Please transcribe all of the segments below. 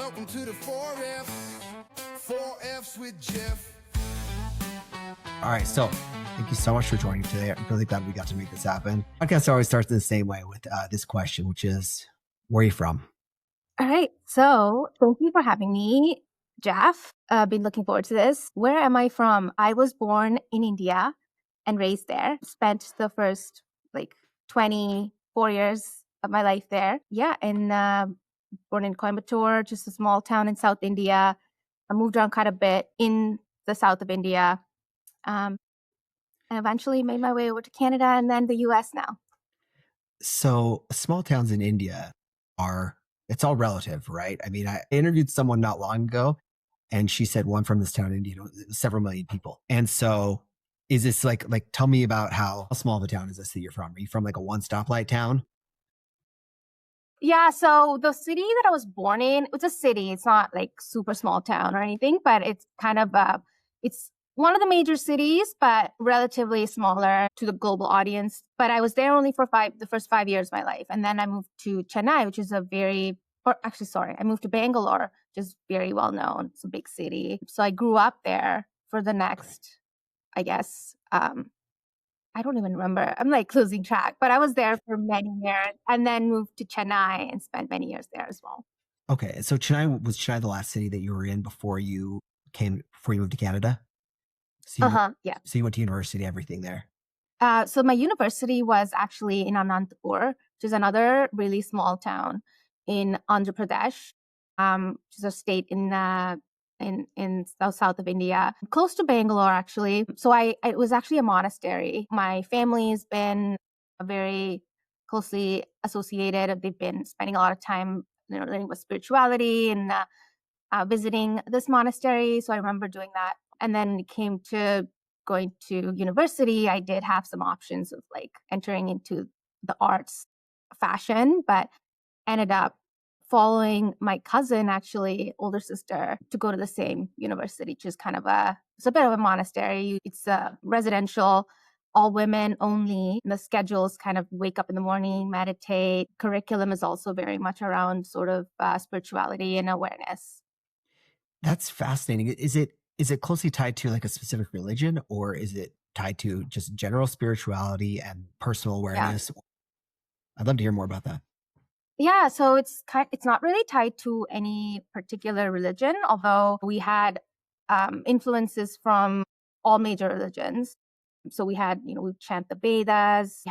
Welcome to the 4 F's with Jeff. All right, so thank you so much for joining today. I'm really glad we got to make this happen. Podcast always starts the same way with this question, which is, where are you from? All right, so thank you for having me, Jeff. I've been looking forward to this. Where am I from? I was born in India and raised there. Spent the first 24 years of my life there. Yeah, and born in Coimbatore, just a small town in South India. I moved around quite a bit in the south of India. And eventually made my way over to Canada and then the US now. So small towns in India it's all relative, right? I mean, I interviewed someone not long ago and she said one from this town in India, several million people. And so is this like, tell me about how small of a town is this that you're from? Are you from like a one stoplight town? Yeah, so the city that I was born in, it's a city. It's not like super small town or anything, but it's kind of it's one of the major cities, but relatively smaller to the global audience. But I was there only for the first 5 years of my life. And then I moved to Chennai, which is I moved to Bangalore, which is very well known. It's a big city. So I grew up there for the next, I guess, I don't even remember. I'm like losing track, but I was there for many years and then moved to Chennai and spent many years there as well. Okay. So was Chennai the last city that you were in before you moved to Canada? Yeah. So you went to university, everything there. So my university was actually in Anantapur, which is another really small town in Andhra Pradesh, which is a state in south of India, close to Bangalore, actually. So it was actually a monastery. My family's been very closely associated. They've been spending a lot of time, learning about spirituality and visiting this monastery. So I remember doing that. And then it came to going to university. I did have some options of like entering into the arts, fashion, but ended up following my cousin, actually older sister, to go to the same university, which is it's a bit of a monastery. It's a residential, all women only. The schedules kind of wake up in the morning, meditate. Curriculum is also very much around sort of spirituality and awareness. That's fascinating. Is it closely tied to like a specific religion, or is it tied to just general spirituality and personal awareness? Yeah. I'd love to hear more about that. Yeah, so it's not really tied to any particular religion, although we had influences from all major religions. So we had, we chant the Vedas,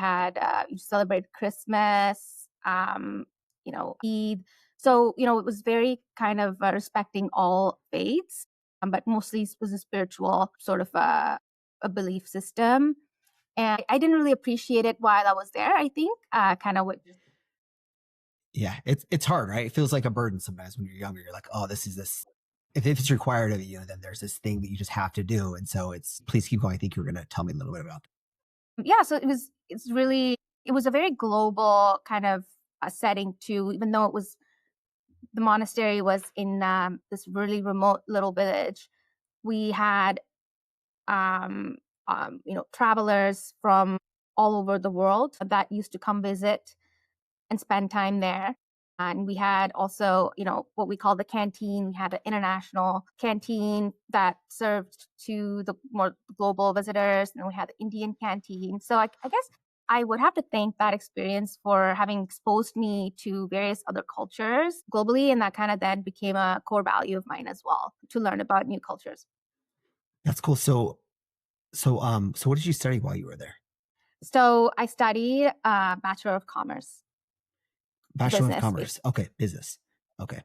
we celebrate Christmas, Eid. So, it was very kind of respecting all faiths, but mostly it was a spiritual sort of a belief system. And I didn't really appreciate it while I was there, I think, kind of what. Yeah, it's hard, right? It feels like a burden sometimes when you're younger. You're like, oh, this. If it's required of you, then there's this thing that you just have to do. And so please keep going. I think you were going to tell me a little bit about that. Yeah, so it was a very global kind of setting too, even though the monastery was in this really remote little village. We had, travelers from all over the world that used to come visit and spend time there. And we had also, what we call the canteen. We had an international canteen that served to the more global visitors. And we had the Indian canteen. So I guess I would have to thank that experience for having exposed me to various other cultures globally. And that kind of then became a core value of mine as well, to learn about new cultures. That's cool. So what did you study while you were there? So I studied Bachelor of Commerce. Bachelor of Commerce. Okay. Business. Okay.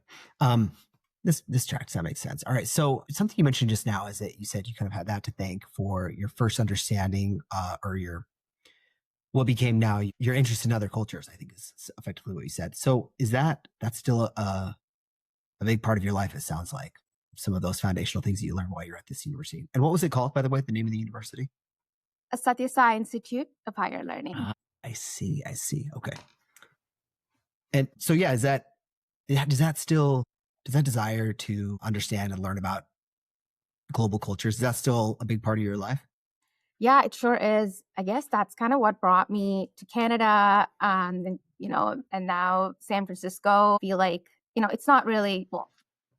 This tracks. That makes sense. All right. So something you mentioned just now is that you said you kind of had that to thank for your first understanding, or what became now your interest in other cultures, I think is effectively what you said. So that's still a big part of your life, it sounds like, some of those foundational things that you learned while you're at this university. And what was it called, by the way, the name of the university? Satya Sai Institute of Higher Learning. I see. Okay. And so, yeah, does that desire to understand and learn about global cultures, is that still a big part of your life? Yeah, it sure is. I guess that's kind of what brought me to Canada, and now San Francisco. I feel like, it's not really, well,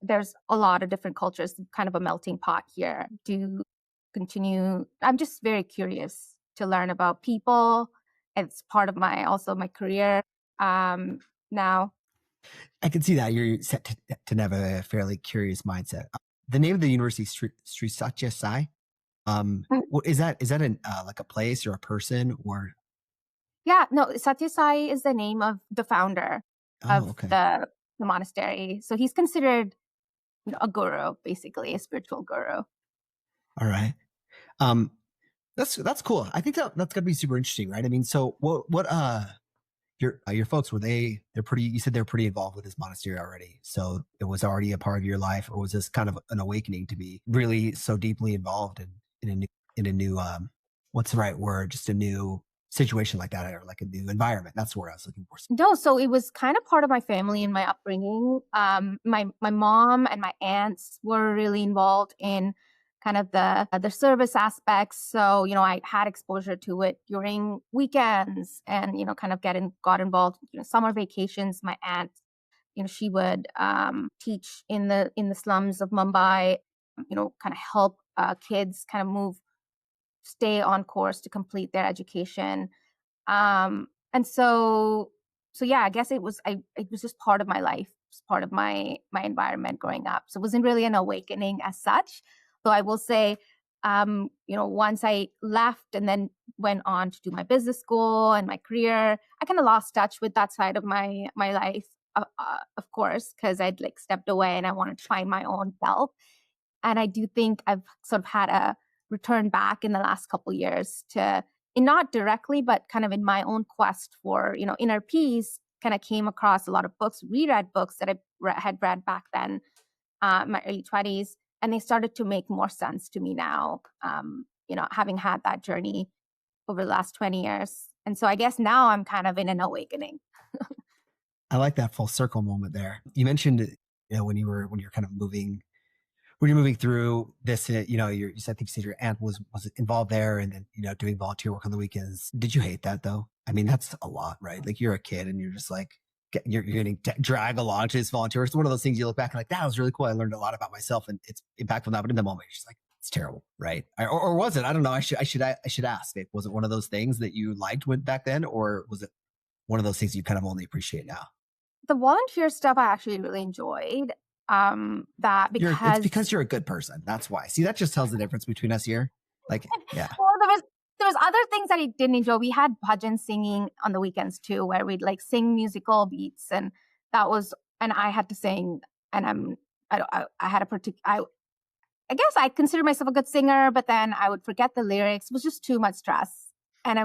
there's a lot of different cultures, kind of a melting pot here. I'm just very curious to learn about people. It's part of also my career now. I can see that you're set to have a fairly curious mindset. The name of the university is Sri Satya Sai. Is that like a place or a person or? Yeah, no, Satya Sai is the name of the founder of Okay. the monastery. So he's considered a guru, basically a spiritual guru. All right. That's cool. I think that's gonna be super interesting, right? I mean, so what your folks they're pretty, you said they're pretty involved with this monastery already. So it was already a part of your life, or was this kind of an awakening to be really so deeply involved in a new what's the right word? Just a new situation like that, or like a new environment. That's where I was looking for. No, so it was kind of part of my family and my upbringing. My mom and my aunts were really involved in kind of the service aspects. So, I had exposure to it during weekends and, kind of got involved, summer vacations. My aunt, she would teach in the slums of Mumbai, kind of help kids kind of stay on course to complete their education. And so yeah, I guess it was just part of my life, it's part of my environment growing up. So it wasn't really an awakening as such. Though I will say, once I left and then went on to do my business school and my career, I kind of lost touch with that side of my life, of course, because I'd like stepped away and I wanted to find my own self. And I do think I've sort of had a return back in the last couple of years to, and not directly, but kind of in my own quest for, inner peace, kind of came across a lot of books, reread books that I had read back then, in my early 20s. And they started to make more sense to me now, having had that journey over the last 20 years. And so I guess now I'm kind of in an awakening. I like that full circle moment there. You mentioned, when you're kind of when you're moving through this, I think you said your aunt was involved there, and then, doing volunteer work on the weekends. Did you hate that though? I mean, that's a lot, right? Like you're a kid and you're just like, you're getting dragged along to this volunteer. It's one of those things you look back and like, that was really cool. I learned a lot about myself and it's impactful now. But in the moment, you're just like, it's terrible, right? Or was it? I don't know. I should ask. Was it one of those things that you liked back then, or was it one of those things you kind of only appreciate now? The volunteer stuff I actually really enjoyed. That because it's because you're a good person. That's why. See, that just tells the difference between us here. Like, yeah. Well, there was other things that I didn't enjoy. We had bhajan singing on the weekends too, where we'd like sing musical beats, and I had to sing. And I had a particular. I guess I consider myself a good singer, but then I would forget the lyrics. It was just too much stress, and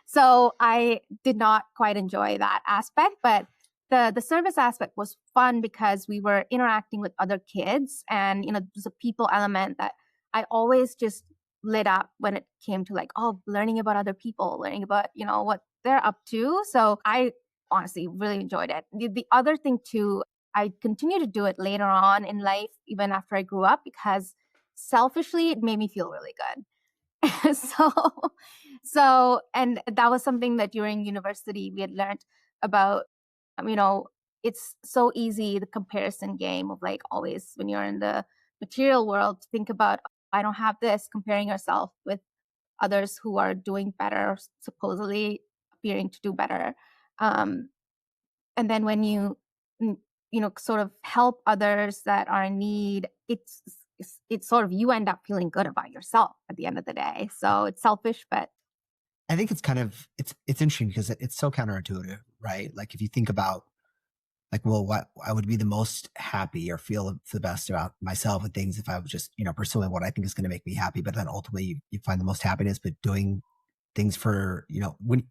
so I did not quite enjoy that aspect, but. The service aspect was fun because we were interacting with other kids, and there's a people element that I always just lit up when it came to like, learning about other people, learning about what they're up to. So I honestly really enjoyed it. The other thing too, I continue to do it later on in life, even after I grew up, because selfishly it made me feel really good. And that was something that during university we had learned about. It's so easy, the comparison game of like always when you're in the material world, to think about, I don't have this, comparing yourself with others who are doing better, supposedly appearing to do better. And then when you sort of help others that are in need, it's sort of, you end up feeling good about yourself at the end of the day. So it's selfish, but I think it's kind of, it's interesting because it's so counterintuitive, right? Like if you think about like, well, what I would be the most happy or feel the best about myself and things if I was just, pursuing what I think is going to make me happy. But then ultimately you find the most happiness, but doing things for, when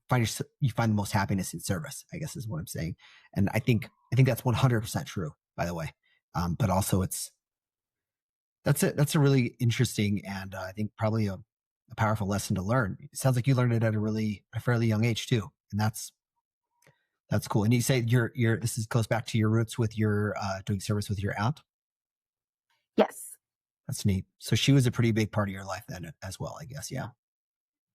you find the most happiness in service, I guess is what I'm saying. And I think that's 100% true, by the way. But also that's a really interesting and I think probably a powerful lesson to learn. It sounds like you learned it at a fairly young age too. And that's cool. And you say this goes back to your roots with your doing service with your aunt. yes. That's neat. So she was a pretty big part of your life then as well, I guess. Yeah.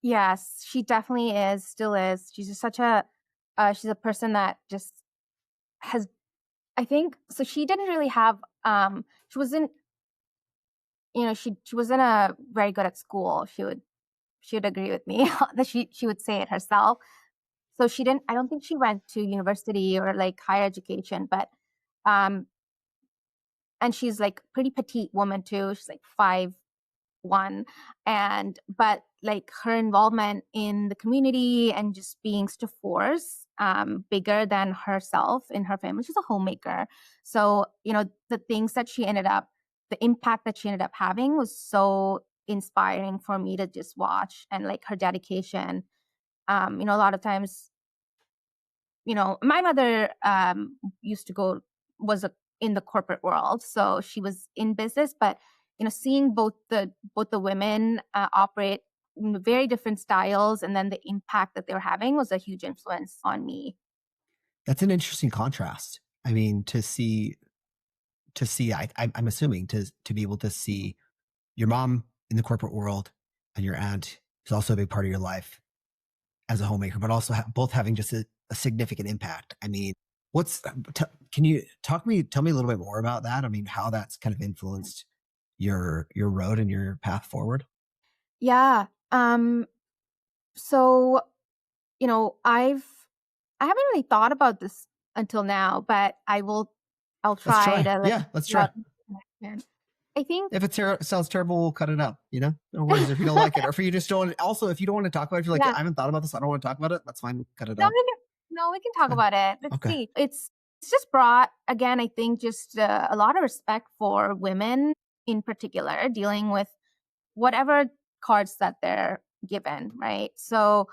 Yes, she definitely is, still is. She's just she's a person that just has I think so. She didn't really have. She wasn't. She wasn't a very good at school. She would agree with me that she would say it herself. So she didn't. I don't think she went to university or like higher education, but um, and she's like pretty petite woman too. She's like 5'1", and but like her involvement in the community and just being such a force, bigger than herself in her family. She's a homemaker, so the things that she ended up, the impact that she ended up having was so inspiring for me to just watch, and like her dedication. A lot of times, my mother used to go was in the corporate world, so she was in business. But seeing both the women operate in very different styles, and then the impact that they were having was a huge influence on me. That's an interesting contrast. I mean, I'm assuming to be able to see your mom in the corporate world and your aunt is also a big part of your life as a homemaker, but also both having just a significant impact. I mean, can you tell me a little bit more about that? I mean, how that's kind of influenced your road and your path forward? Yeah. So I haven't really thought about this until now, but I'll Let's try try. to like. Yeah, let's try. I think. If it sounds terrible, we'll cut it out. No worries if you don't like it, or if you just don't. Also, if you don't want to talk about it, if you're like, Yeah. I haven't thought about this, I don't want to talk about it. That's fine. Cut it No, out. we can talk Fine. about it. Let's Okay. see. It's just brought, again, I think, just a lot of respect for women in particular, dealing with whatever cards that they're given, right? So,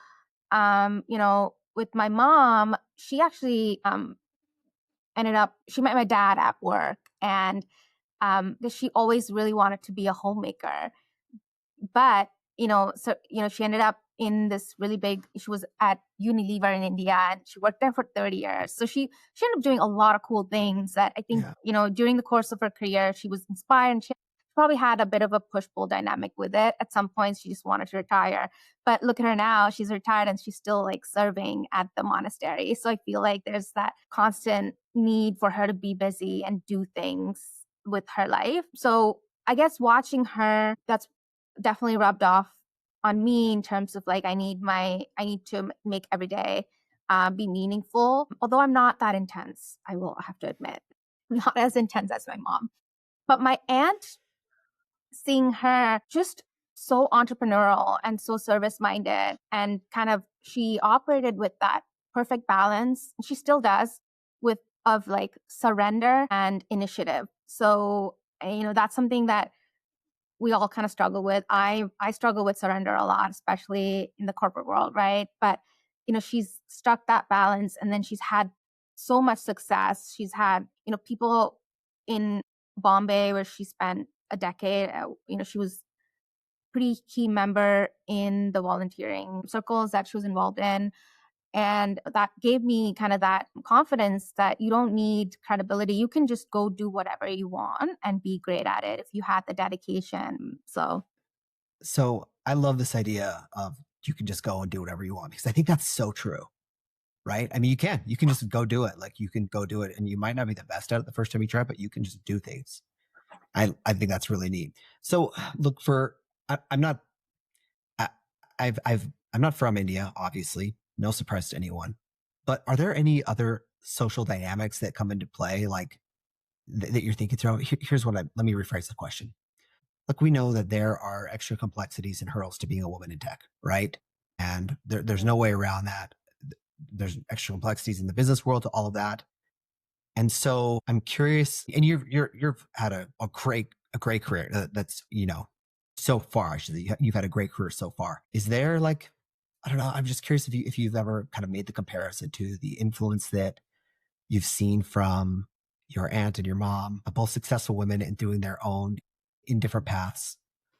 with my mom, she actually she met my dad at work, and 'cause she always really wanted to be a homemaker. But she ended up in this really big, she was at Unilever in India, and she worked there for 30 years. So she ended up doing a lot of cool things that I think, Yeah. during the course of her career, she was inspired, and she probably had a bit of a push-pull dynamic with it. At some point, she just wanted to retire. But look at her now, she's retired and she's still like serving at the monastery. So I feel like there's that constant need for her to be busy and do things with her life. So I guess watching her, that's definitely rubbed off on me in terms of like I need to make every day be meaningful. Although I'm not that intense, I will have to admit, not as intense as my mom. But my aunt, seeing her just so entrepreneurial and so service minded, and kind of she operated with that perfect balance. She still does, with of like surrender and initiative. So that's something that we all kind of struggle with. I struggle with surrender a lot, especially in the corporate world, right? But she's struck that balance, and then she's had so much success. She's had people in Bombay where she spent a decade. She was pretty key member in the volunteering circles that she was involved in. And that gave me kind of that confidence that you don't need credibility. You can just go do whatever you want and be great at it if you had the dedication. So I love this idea of you can just go and do whatever you want, because I think that's so true, right? I mean, you can just go do it. Like you can go do it, and you might not be the best at it the first time you try, but you can just do things. I think that's really neat. So look I'm not, I, I'm not from India, obviously, no surprise to anyone, but are there any other social dynamics that come into play, like that you're thinking through? Here's let me rephrase the question. Look, we know that there are extra complexities and hurdles to being a woman in tech, right? And there's no way around that. There's extra complexities in the business world to all of that. And so I'm curious, and you've had a great career. That's, so far, actually, you've had a great career so far. Is there like, I don't know, I'm just curious if you've ever kind of made the comparison to the influence that you've seen from your aunt and your mom, both successful women and doing their own in different paths,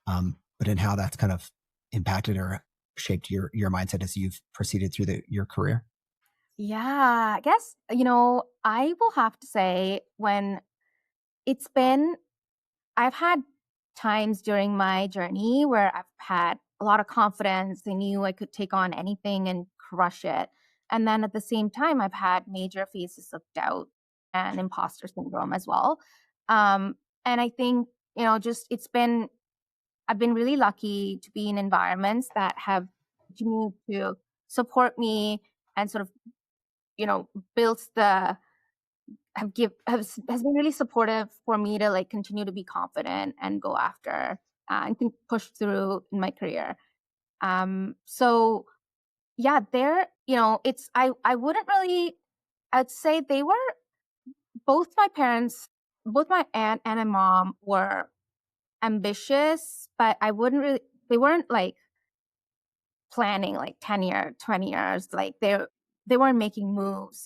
but in how that's kind of impacted or shaped your mindset as you've proceeded through your career. Yeah, I guess, I will have to say, when it's been, I've had times during my journey where I've had a lot of confidence. I knew I could take on anything and crush it. And then at the same time, I've had major phases of doubt. and imposter syndrome as well. And I think, just I've been really lucky to be in environments that have continued to support me and sort of, built the has been really supportive for me to like continue to be confident and go after and can push through in my career. So yeah, it's I wouldn't really. I'd say they were both my parents, both my aunt and my mom were ambitious, but I wouldn't really. They weren't like planning like 10 years, 20 years. Like they weren't making moves,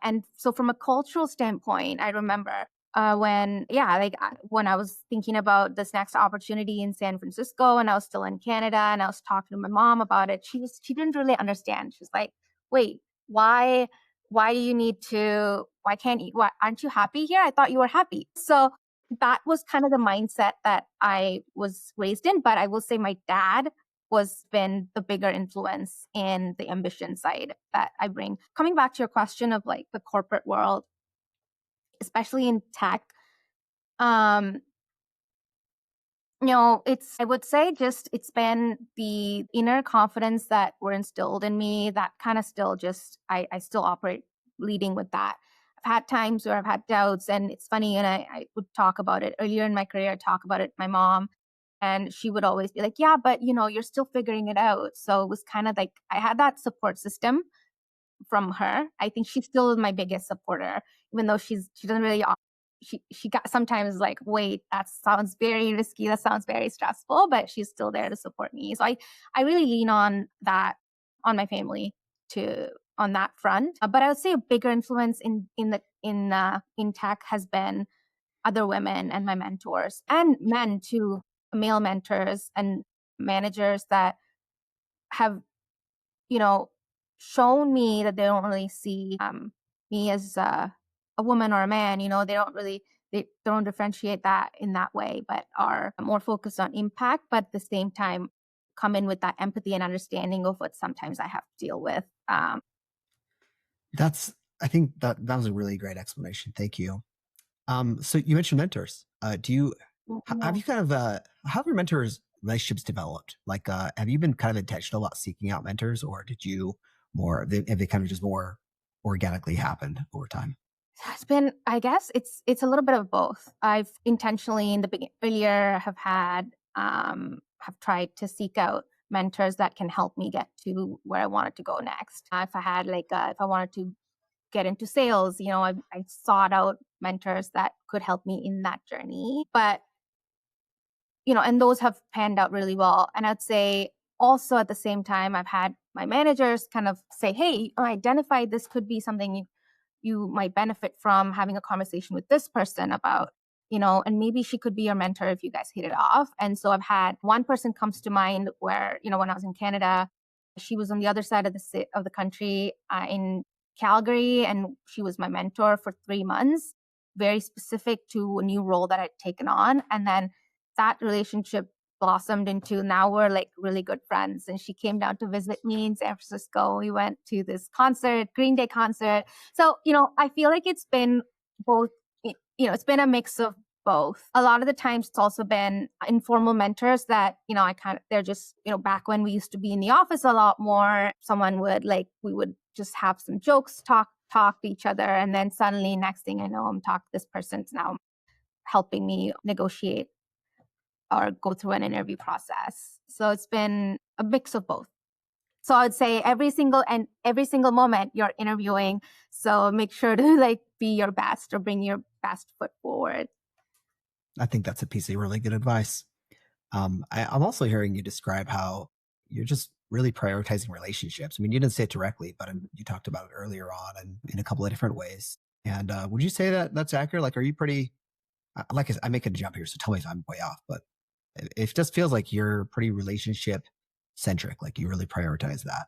And so from a cultural standpoint, I remember when I was thinking about this next opportunity in San Francisco and I was still in Canada and I was talking to my mom about it, she didn't really understand. She's like, wait, why do you need to, why can't you, why aren't you happy here? I thought you were happy. So that was kind of the mindset that I was raised in. But I will say my dad was been the bigger influence in the ambition side that I bring. Coming back to your question of like the corporate world, especially in tech, I would say just it's been the inner confidence that were instilled in me that kind of still just, I still operate leading with that. I've had times where I've had doubts, and it's funny, and I would talk about it earlier in my career, talk about it with my mom, and she would always be like, yeah, but you're still figuring it out. So it was kind of like I had that support system from her. I think she's still my biggest supporter, even though she doesn't really. She got sometimes like, wait, that sounds very risky. That sounds very stressful, but she's still there to support me. So I really lean on that, on my family on that front. But I would say a bigger influence in tech has been other women and my mentors and men too, male mentors and managers that have shown me that they don't really see me as a woman or a man. They don't differentiate that in that way, but are more focused on impact, but at the same time come in with that empathy and understanding of what sometimes I have to deal with. I think that was a really great explanation. Thank you. So you mentioned mentors. Have you kind of, how have your mentors relationships developed? Like, have you been kind of intentional about seeking out mentors, or have they kind of just more organically happened over time? It's been, I guess it's a little bit of both. I've intentionally in the earlier have tried to seek out mentors that can help me get to where I wanted to go next. If I wanted to get into sales, I sought out mentors that could help me in that journey. But and those have panned out really well. And I'd say also at the same time, I've had my managers kind of say, hey, I identified this could be something you might benefit from having a conversation with this person about, and maybe she could be your mentor if you guys hit it off. And so I've had one person comes to mind where, when I was in Canada, she was on the other side of the country in Calgary, and she was my mentor for 3 months, very specific to a new role that I'd taken on. And then that relationship blossomed into now we're like really good friends. And she came down to visit me in San Francisco. We went to this concert, Green Day concert. So, I feel like it's been both, it's been a mix of both. A lot of the times it's also been informal mentors that, they're just, back when we used to be in the office a lot more, we would just have some jokes, talk to each other. And then suddenly next thing I know, I'm talking, this person's now helping me negotiate or go through an interview process. So it's been a mix of both. So I would say every single moment you're interviewing. So make sure to be your best or bring your best foot forward. I think that's a piece of really good advice. I'm also hearing you describe how you're just really prioritizing relationships. I mean, you didn't say it directly, but you talked about it earlier on and in a couple of different ways. And would you say that that's accurate? Like, are you pretty, like I make a jump here, so tell me if I'm way off, but it just feels like you're pretty relationship centric. Like you really prioritize that.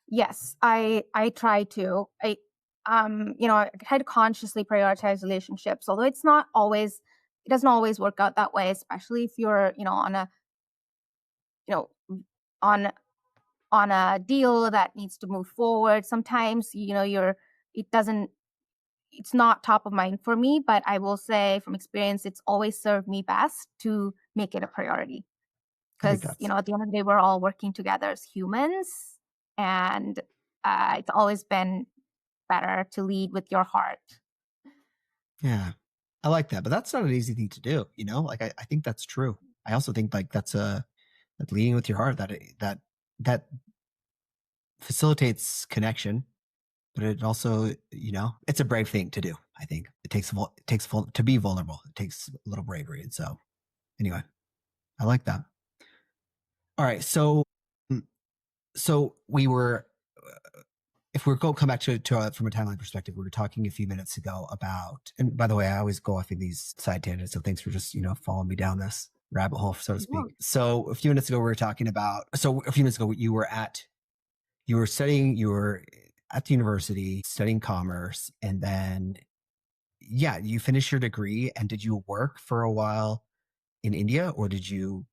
Yes, I try to. I try to consciously prioritize relationships, although it doesn't always work out that way, especially if you're, on a deal that needs to move forward. Sometimes, it doesn't, it's not top of mind for me, but I will say from experience, it's always served me best to make it a priority. I think Because, at the end of the day, we're all working together as humans. And it's always been better to lead with your heart. Yeah, I like that, but that's not an easy thing to do. Like I think that's true. I also think like that's like leading with your heart, that facilitates connection, but it also, it's a brave thing to do. I think it takes to be vulnerable. It takes a little bravery. And so anyway, I like that. All right. So we were, if we're going to come back to from a timeline perspective, we were talking a few minutes ago about, and by the way, I always go off in these side tangents. So thanks for just, following me down this rabbit hole, so to speak. Yeah. So a few minutes ago, we were talking about, you were at the university studying commerce, and then, you finished your degree. And did you work for a while in India, or did you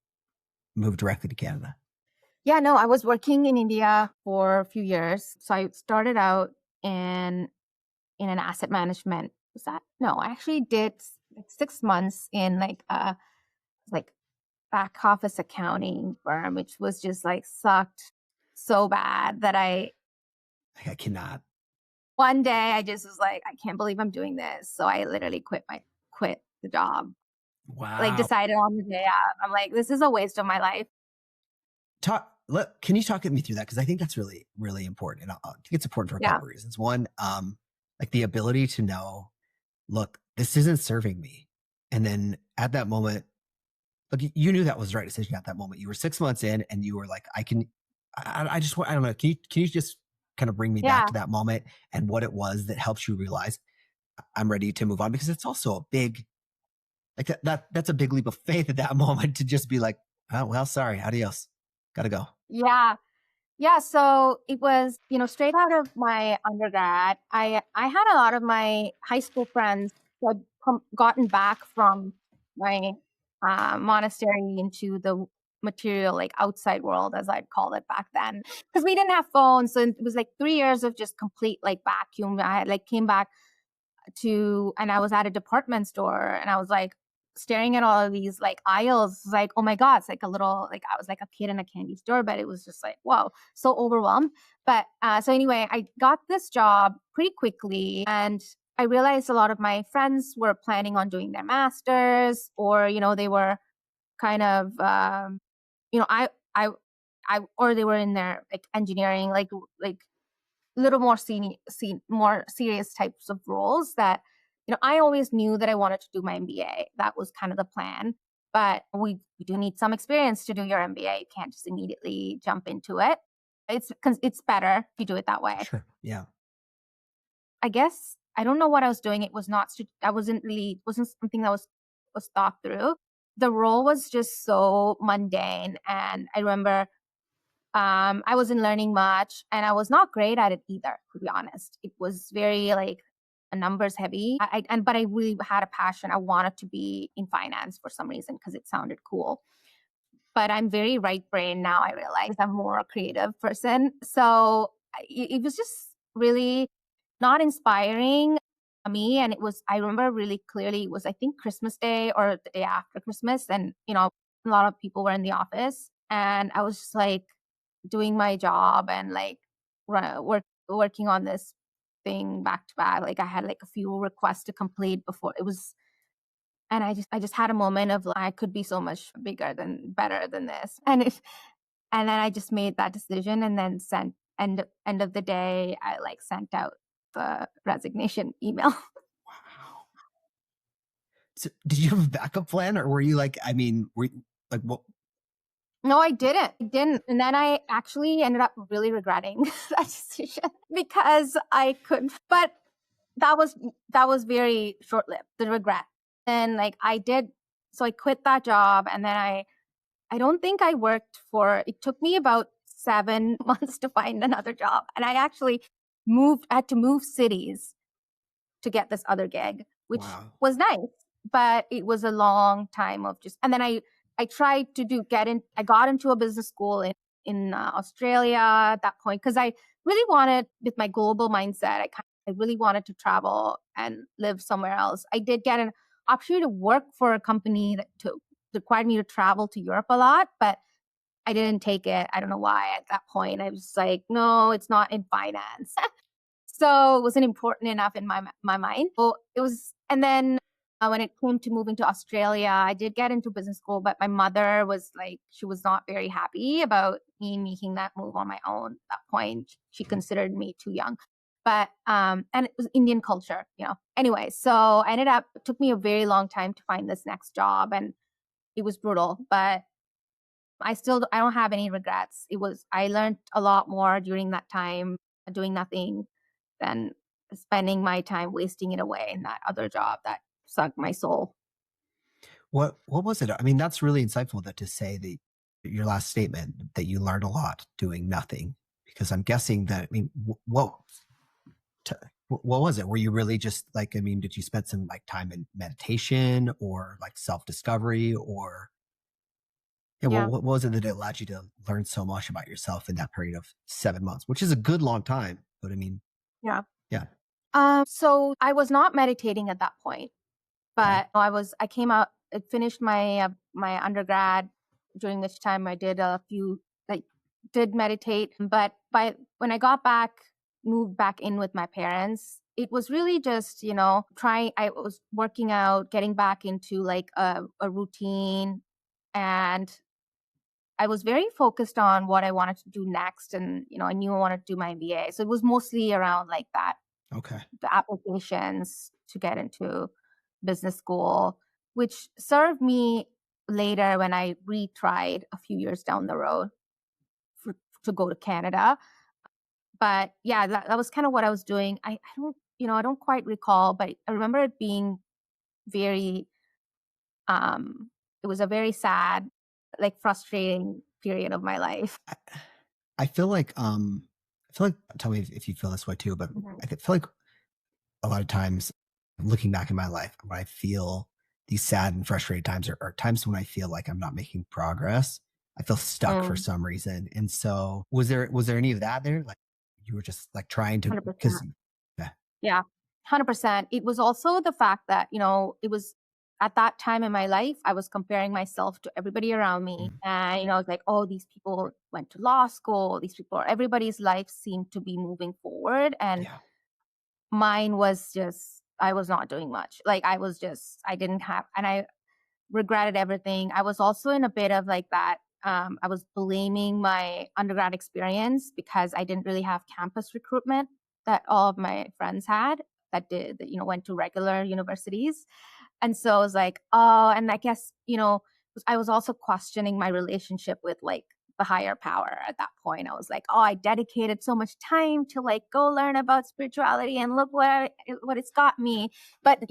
move directly to Canada? Yeah, no, I was working in India for a few years. So I started out in an asset management. Was that? No, I actually did like 6 months in like back office accounting firm, which was just like sucked so bad that I cannot. one day I just was like, I can't believe I'm doing this. So I literally quit the job. Wow. Like decided on the day out. I'm like, this is a waste of my life. Can you talk me through that? Because I think that's really, really important. And I think it's important for a couple reasons. One, like the ability to know, look, this isn't serving me. And then at that moment, look, you knew that was the right decision at that moment. You were 6 months in and you were like, I don't know. Can you just kind of bring me back to that moment and what it was that helps you realize I'm ready to move on? Because it's also a big, like that's a big leap of faith at that moment to just be like, oh, well, sorry, adios. Gotta go. Yeah. Yeah. So it was, straight out of my undergrad, I had a lot of my high school friends who had gotten back from my monastery into the material, like outside world, as I'd call it back then, because we didn't have phones. So it was like 3 years of just complete like vacuum. I had like came back and I was at a department store and I was like staring at all of these like aisles, like, oh my God, it's like a little, like I was like a kid in a candy store, but it was just like, whoa, so overwhelmed. But so anyway, I got this job pretty quickly and I realized a lot of my friends were planning on doing their masters or, they were kind of, or they were in their like engineering, like little more more serious types of roles that, I always knew that I wanted to do my MBA. That was kind of the plan. But we do need some experience to do your MBA. You can't just immediately jump into it. It's better if you do it that way. Sure. Yeah. I guess I don't know what I was doing. It was not. Wasn't something that was thought through. The role was just so mundane, and I remember I wasn't learning much and I was not great at it either, to be honest. It was very like numbers heavy. But I really had a passion. I wanted to be in finance for some reason because it sounded cool. But I'm very right brain now. I realize I'm more a creative person. So it was just really not inspiring me. And I remember really clearly, it was, I think, Christmas Day or the day after Christmas. And, a lot of people were in the office. And I was just like doing my job and like working on this thing back to back. Like I had like a few requests to complete before it was. And I just had a moment of like, I could be so much better than this. And then I just made that decision and then sent end of the day, I like sent out the resignation email. Wow. So did you have a backup plan or were you like, were you, like what? No, I didn't. And then I actually ended up really regretting that decision because I couldn't, but that was very short-lived, the regret. And like so I quit that job and then I don't think I worked it took me about 7 months to find another job. And I actually had to move cities to get this other gig, which was nice, but it was a long time of and then I tried to I got into a business school in Australia at that point because I really wanted, with my global mindset, I really wanted to travel and live somewhere else. I did get an opportunity to work for a company that required me to travel to Europe a lot, but I didn't take it. I don't know why at that point. I was like, no, it's not in finance. So it wasn't important enough in my mind. So it was, and then when it came to moving to Australia, I did get into business school, but my mother was like, she was not very happy about me making that move on my own at that point. She considered me too young. But, and it was Indian culture, Anyway, so I ended up, it took me a very long time to find this next job, and it was brutal, but I don't have any regrets. I learned a lot more during that time doing nothing than spending my time wasting it away in that other job that sucked my soul. What was it? I mean, that's really insightful that to say that your last statement that you learned a lot doing nothing, because I'm guessing that, I mean, what was it? Were you really just like, I mean, did you spend some like time in meditation or like self-discovery or yeah, Yeah. what was it that allowed you to learn so much about yourself in that period of 7 months, which is a good long time, but I mean, Yeah. yeah. So I was not meditating at that point, Okay. but I came out, I finished my undergrad, during which time I did did meditate. But when I got back, moved back in with my parents, it was really just, I was working out, getting back into like a routine, and I was very focused on what I wanted to do next. And, I knew I wanted to do my MBA. So it was mostly around like that, Okay. the applications to get into business school, which served me later when I retried a few years down the road to go to Canada. But yeah, that was kind of what I was doing. I don't quite recall, but I remember it being very, it was a very sad, like frustrating period of my life. I, I feel like, tell me if you feel this way too, but Mhm. I feel like a lot of times looking back in my life, when I feel these sad and frustrated times are times when I feel like I'm not making progress. I feel stuck for Mm, some reason. And so was there any of that there? Like you were just like trying to, 100%. because yeah. Yeah, 100%. It was also the fact that, it was at that time in my life, I was comparing myself to everybody around me. Mm, And, I was like, oh, these people went to law school. Everybody's life seemed to be moving forward. And yeah, mine was just, I was not doing much. Like, I didn't have, and I regretted everything. I was also in a bit of like that. I was blaming my undergrad experience because I didn't really have campus recruitment that all of my friends had that went to regular universities. And so I was like, oh, and I guess, I was also questioning my relationship with like the higher power at that point. I was like, oh, I dedicated so much time to like go learn about spirituality, and look what it's got me. But,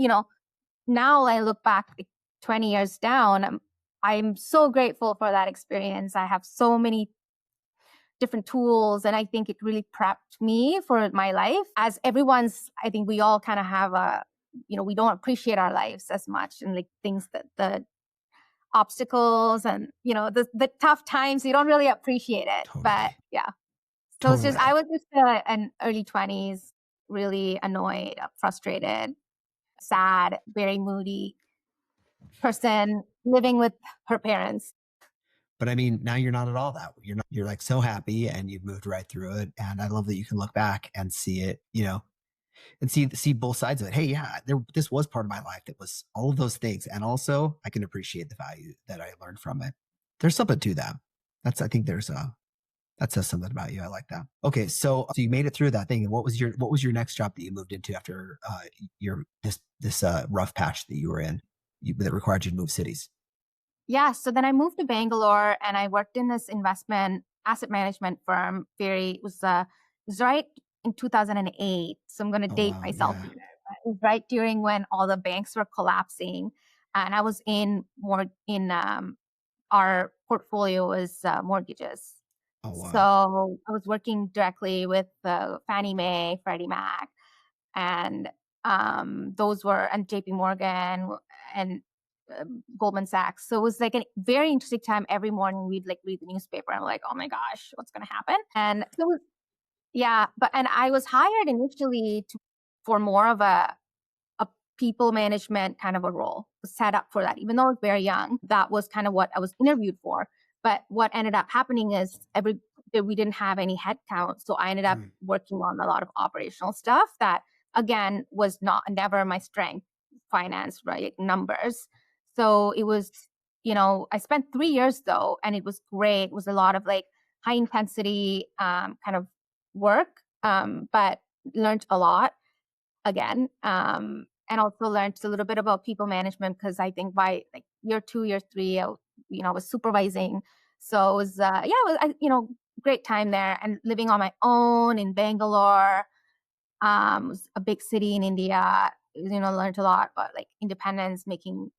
now I look back like 20 years down, I'm so grateful for that experience. I have so many different tools, and I think it really prepped me for my life. As I think we all kind of have we don't appreciate our lives as much, and like things that the obstacles and, the tough times, you don't really appreciate it. But totally. yeah. So Totally. I was just an early 20s, really annoyed, frustrated, sad, very moody person living with her parents. But I mean, now you're not at all that. You're not, you're like so happy and you've moved right through it. And I love that you can look back and see it, and see both sides of it. Hey, yeah, this was part of my life. That was all of those things. And also I can appreciate the value that I learned from it. There's something to that. I think that says something about you. I like that. Okay. So you made it through that thing. And what was your next job that you moved into after, your, this rough patch that you were in that required you to move cities? Yeah. So then I moved to Bangalore and I worked in this investment asset management firm. It was right in 2008. So I'm going to Oh, date wow. myself Yeah. here. It was right during when all the banks were collapsing. And I was our portfolio was mortgages. Oh, wow. So I was working directly with Fannie Mae, Freddie Mac, and those were and JP Morgan and Goldman Sachs. So it was like a very interesting time. Every morning we'd like read the newspaper and I'm like, oh my gosh, what's going to happen? And so yeah, and I was hired initially to for more of a people management kind of a role, set up for that. Even though I was very young, that was kind of what I was interviewed for. But what ended up happening is we didn't have any headcount. So I ended up working on a lot of operational stuff that, again, was never my strength, finance, right? Numbers. So it was, I spent 3 years though, and it was great. It was a lot of like high intensity kind of work, but learned a lot again. And also learned a little bit about people management, because I think by like year 2, year 3, I was supervising. So it was, it was, great time there, and living on my own in Bangalore. Was a big city in India. Learned a lot about like independence, making,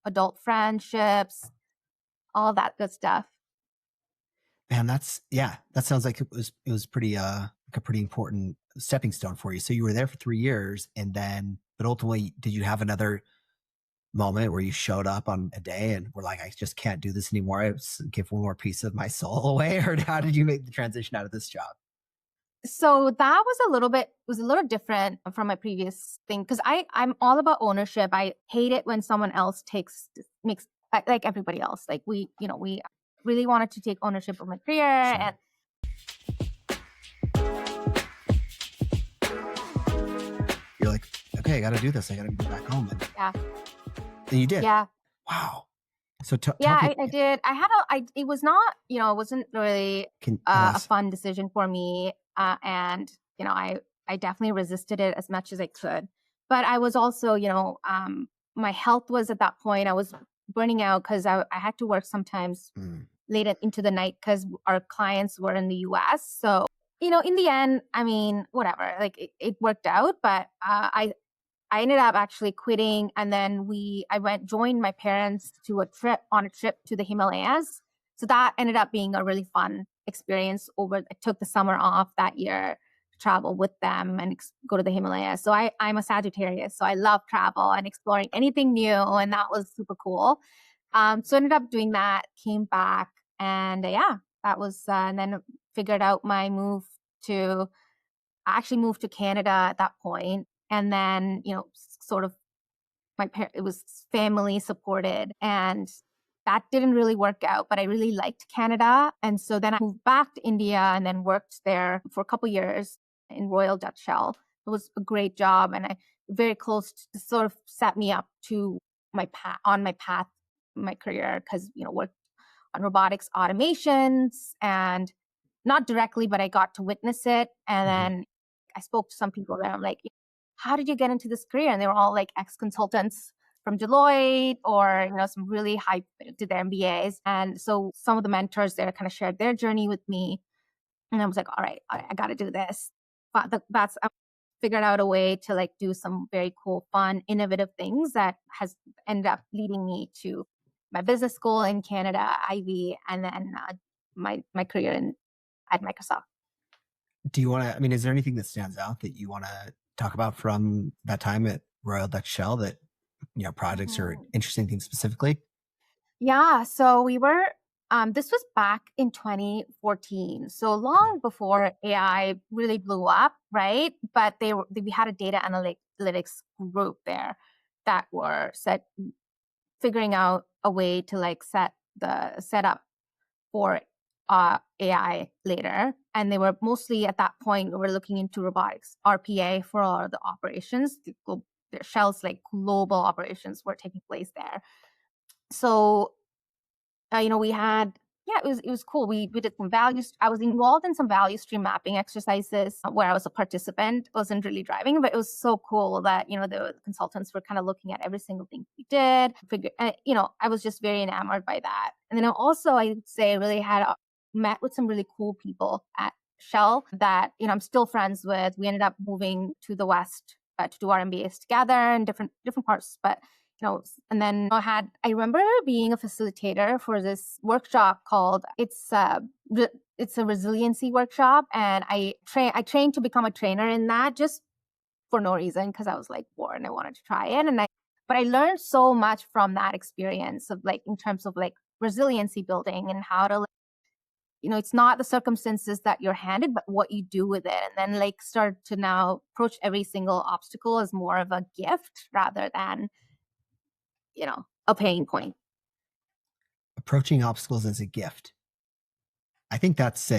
adult friendships, all that good stuff. Man, that sounds like it was pretty like a pretty important stepping stone for you. So you were there for 3 years, but ultimately, did you have another moment where you showed up on a day and were like, I just can't do this anymore, I give one more piece of my soul away? Or how did you make the transition out of this job? So that was a little different from my previous thing, because I'm all about ownership. I hate it when someone else makes like everybody else. Like we really wanted to take ownership of my career. Sure. And you're like, okay, I got to do this. I got to get back home. And you did. Yeah. Wow. So I did. It was not, it wasn't really a fun decision for me. And, I definitely resisted it as much as I could. But I was also, my health was at that point, I was burning out because I had to work sometimes late into the night because our clients were in the US. So, in the end, I mean, whatever, like it worked out, but I ended up actually quitting. And then joined my parents on a trip to the Himalayas. So that ended up being a really fun experience. I took the summer off that year to travel with them and go to the Himalayas. So I'm a Sagittarius, so I love travel and exploring anything new. And that was super cool. So ended up doing that, came back, and that was, and then figured out my move I actually moved to Canada at that point. And then, sort of it was family supported, and that didn't really work out, but I really liked Canada. And so then I moved back to India and then worked there for a couple of years in Royal Dutch Shell. It was a great job, and very close to sort of set me up to my path, my career, because, worked on robotics automations, and not directly, but I got to witness it. And then I spoke to some people there. I'm like, how did you get into this career? And they were all like ex-consultants from Deloitte, or, some really high, did their MBAs. And so some of the mentors there kind of shared their journey with me. And I was like, all right, I got to do this. But I figured out a way to like do some very cool, fun, innovative things that has ended up leading me to my business school in Canada, Ivy, and then my career at Microsoft. Do you want to, is there anything that stands out that you want to talk about from that time at Royal Dutch Shell, that, projects or interesting things specifically? Yeah. So we were, this was back in 2014. So long before AI really blew up, right? But we had a data analytics group there that were figuring out a way to like set up for AI later. And they were mostly at that point, we were looking into robotics, RPA for all the operations. Shell's like global operations were taking place there. So, we had, it was cool. We did some values. I was involved in some value stream mapping exercises where I was a participant. Wasn't really driving, but it was so cool that, the consultants were kind of looking at every single thing we did. I was just very enamored by that. And then also, I would say, really had met with some really cool people at Shell that, I'm still friends with. We ended up moving to the West to do our MBAs together in different parts, but and then I remember being a facilitator for this workshop called, it's a resiliency workshop. And I trained to become a trainer in that just for no reason, because I was like bored and I wanted to try it. But I learned so much from that experience of like, in terms of like resiliency building and how to it's not the circumstances that you're handed, but what you do with it. And then like start to now approach every single obstacle as more of a gift rather than, a pain point. Approaching obstacles as a gift. I think that's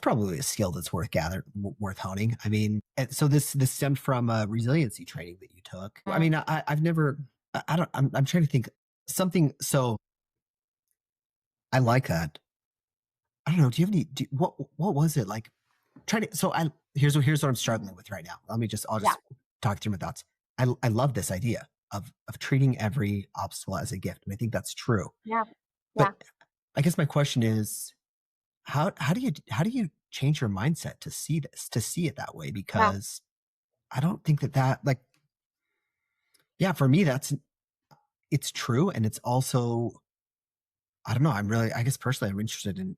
probably a skill that's worth honing. I mean, so this stemmed from a resiliency training that you took. I mean, I've never, I don't, I'm trying to think something. So I like that. I don't know. Do you have any, what was it like? Here's what I'm struggling with right now. I'll just talk through my thoughts. I love this idea of treating every obstacle as a gift. And I think that's true. Yeah. But I guess my question is, how do you change your mindset to see it that way? Because I don't think that like, for me, it's true. And it's also, I don't know. I guess personally, I'm interested in,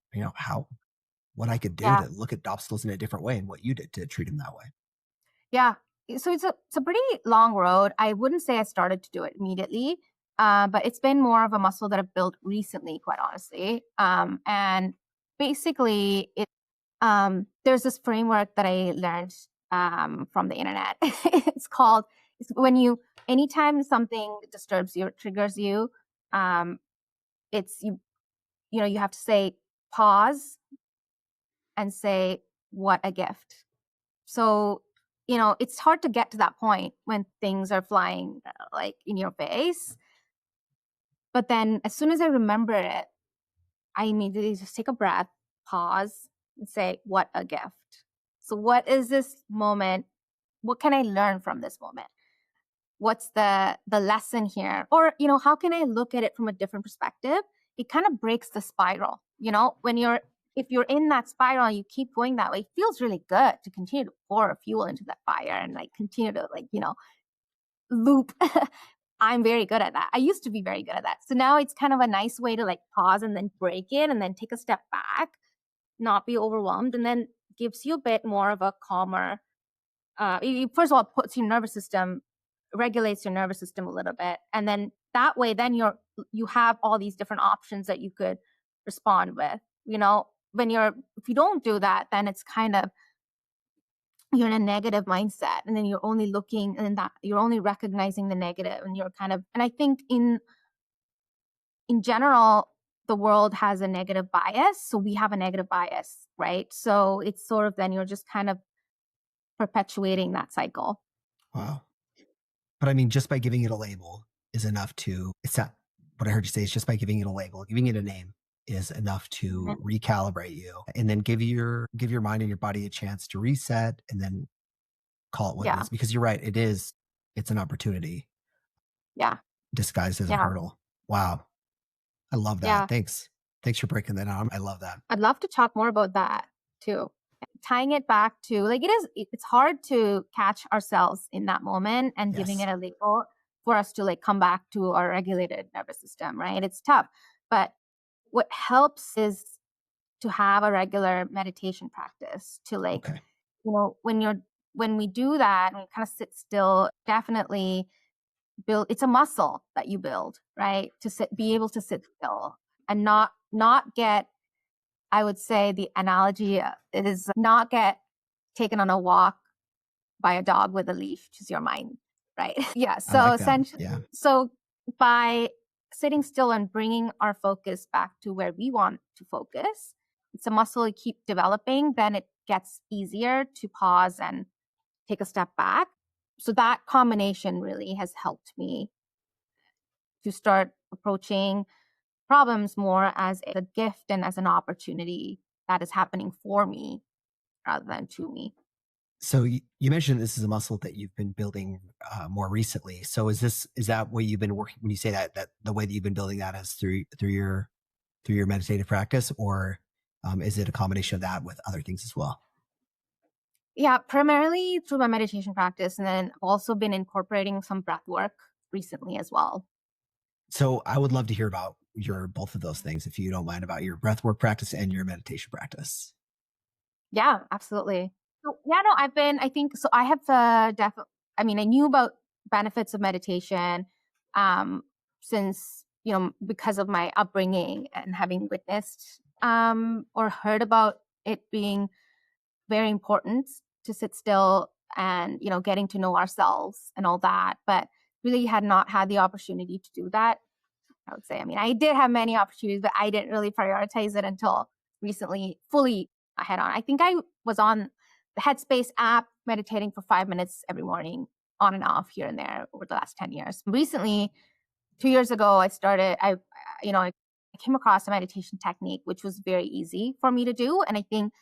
what I could do to look at obstacles in a different way and what you did to treat them that way. Yeah. So it's a pretty long road. I wouldn't say I started to do it immediately, but it's been more of a muscle that I've built recently, quite honestly. And basically, there's this framework that I learned from the internet. It's anytime something disturbs you or triggers you, it's you have to say pause and say, what a gift. So, it's hard to get to that point when things are flying like in your face. But then as soon as I remember it, I immediately just take a breath, pause, and say, what a gift. So what is this moment? What can I learn from this moment? What's the lesson here? Or, how can I look at it from a different perspective? It kind of breaks the spiral. If you're in that spiral and you keep going that way, it feels really good to continue to pour fuel into that fire and like continue to loop. I'm very good at that. I used to be very good at that. So now it's kind of a nice way to like pause and then break it and then take a step back, not be overwhelmed, and then gives you a bit more of a calmer, first of all, puts your nervous system, regulates your nervous system a little bit. And then that way, then you have all these different options that you could respond with. If you don't do that, then it's kind of, you're in a negative mindset, and then you're only looking and that you're only recognizing the negative, and you're kind of, and I think in general, the world has a negative bias. So we have a negative bias, right? So it's sort of, then you're just kind of perpetuating that cycle. Wow. But I mean, just by giving it a label is enough it's not what I heard you say is just by giving it a label, giving it a name is enough to recalibrate you and then give your mind and your body a chance to reset and then call it what it is. Because you're right. It's an opportunity. Yeah. Disguised as a hurdle. Wow. I love that. Yeah. Thanks for breaking that down. I love that. I'd love to talk more about that too. Tying it back to like, it's hard to catch ourselves in that moment and giving it a label for us to like come back to our regulated nervous system, right? It's tough. But what helps is to have a regular meditation practice to like, when we do that and we kind of sit still, definitely it's a muscle that you build, right? Be able to sit still and not get, I would say the analogy is not get taken on a walk by a dog with a leash, which is your mind, right? Yeah. So like essentially, so by sitting still and bringing our focus back to where we want to focus, it's a muscle you keep developing, then it gets easier to pause and take a step back. So that combination really has helped me to start approaching problems more as a gift and as an opportunity that is happening for me rather than to me. So you mentioned this is a muscle that you've been building more recently. So is that what you've been working when you say that the way that you've been building that is through your meditative practice, or is it a combination of that with other things as well? Yeah, primarily through my meditation practice, and then I've also been incorporating some breathwork recently as well. So I would love to hear about both of those things, if you don't mind, about your breathwork practice and your meditation practice. Yeah, absolutely. So I have I knew about benefits of meditation since, because of my upbringing and having witnessed or heard about it being very important to sit still and, getting to know ourselves and all that, but really had not had the opportunity to do that. I would say, I did have many opportunities, but I didn't really prioritize it until recently, fully head on. I think I was on the Headspace app, meditating for 5 minutes every morning, on and off here and there over the last 10 years. Recently, 2 years ago, I came across a meditation technique, which was very easy for me to do. And I think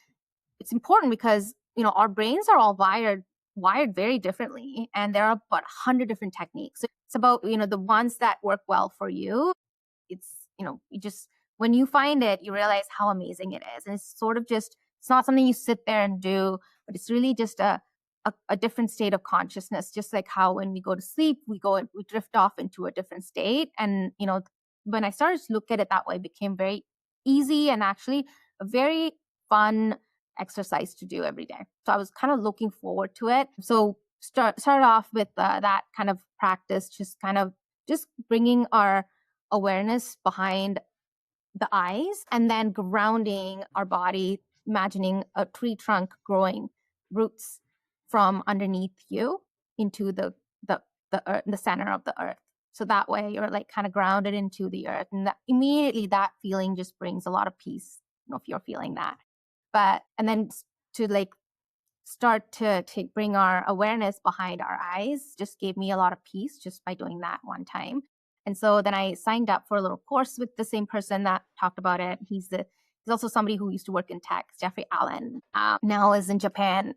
it's important because, our brains are all wired very differently. And there are about 100 different techniques. It's about, the ones that work well for you. It's, you just, when you find it, you realize how amazing it is. And it's sort of just, it's not something you sit there and do, but it's really just a different state of consciousness, just like how when we go to sleep, we drift off into a different state. And, when I started to look at it that way, it became very easy and actually a very fun exercise to do every day. So I was kind of looking forward to it. So started off with that kind of practice, just bringing our awareness behind the eyes and then grounding our body, imagining a tree trunk growing roots from underneath you into the earth, the center of the earth. So that way you're like kind of grounded into the earth, and immediately that feeling just brings a lot of peace. I don't know if you're feeling that, and then to like start to bring our awareness behind our eyes just gave me a lot of peace just by doing that one time. And so then I signed up for a little course with the same person that talked about it. He's also somebody who used to work in tech, Jeffrey Allen, now is in Japan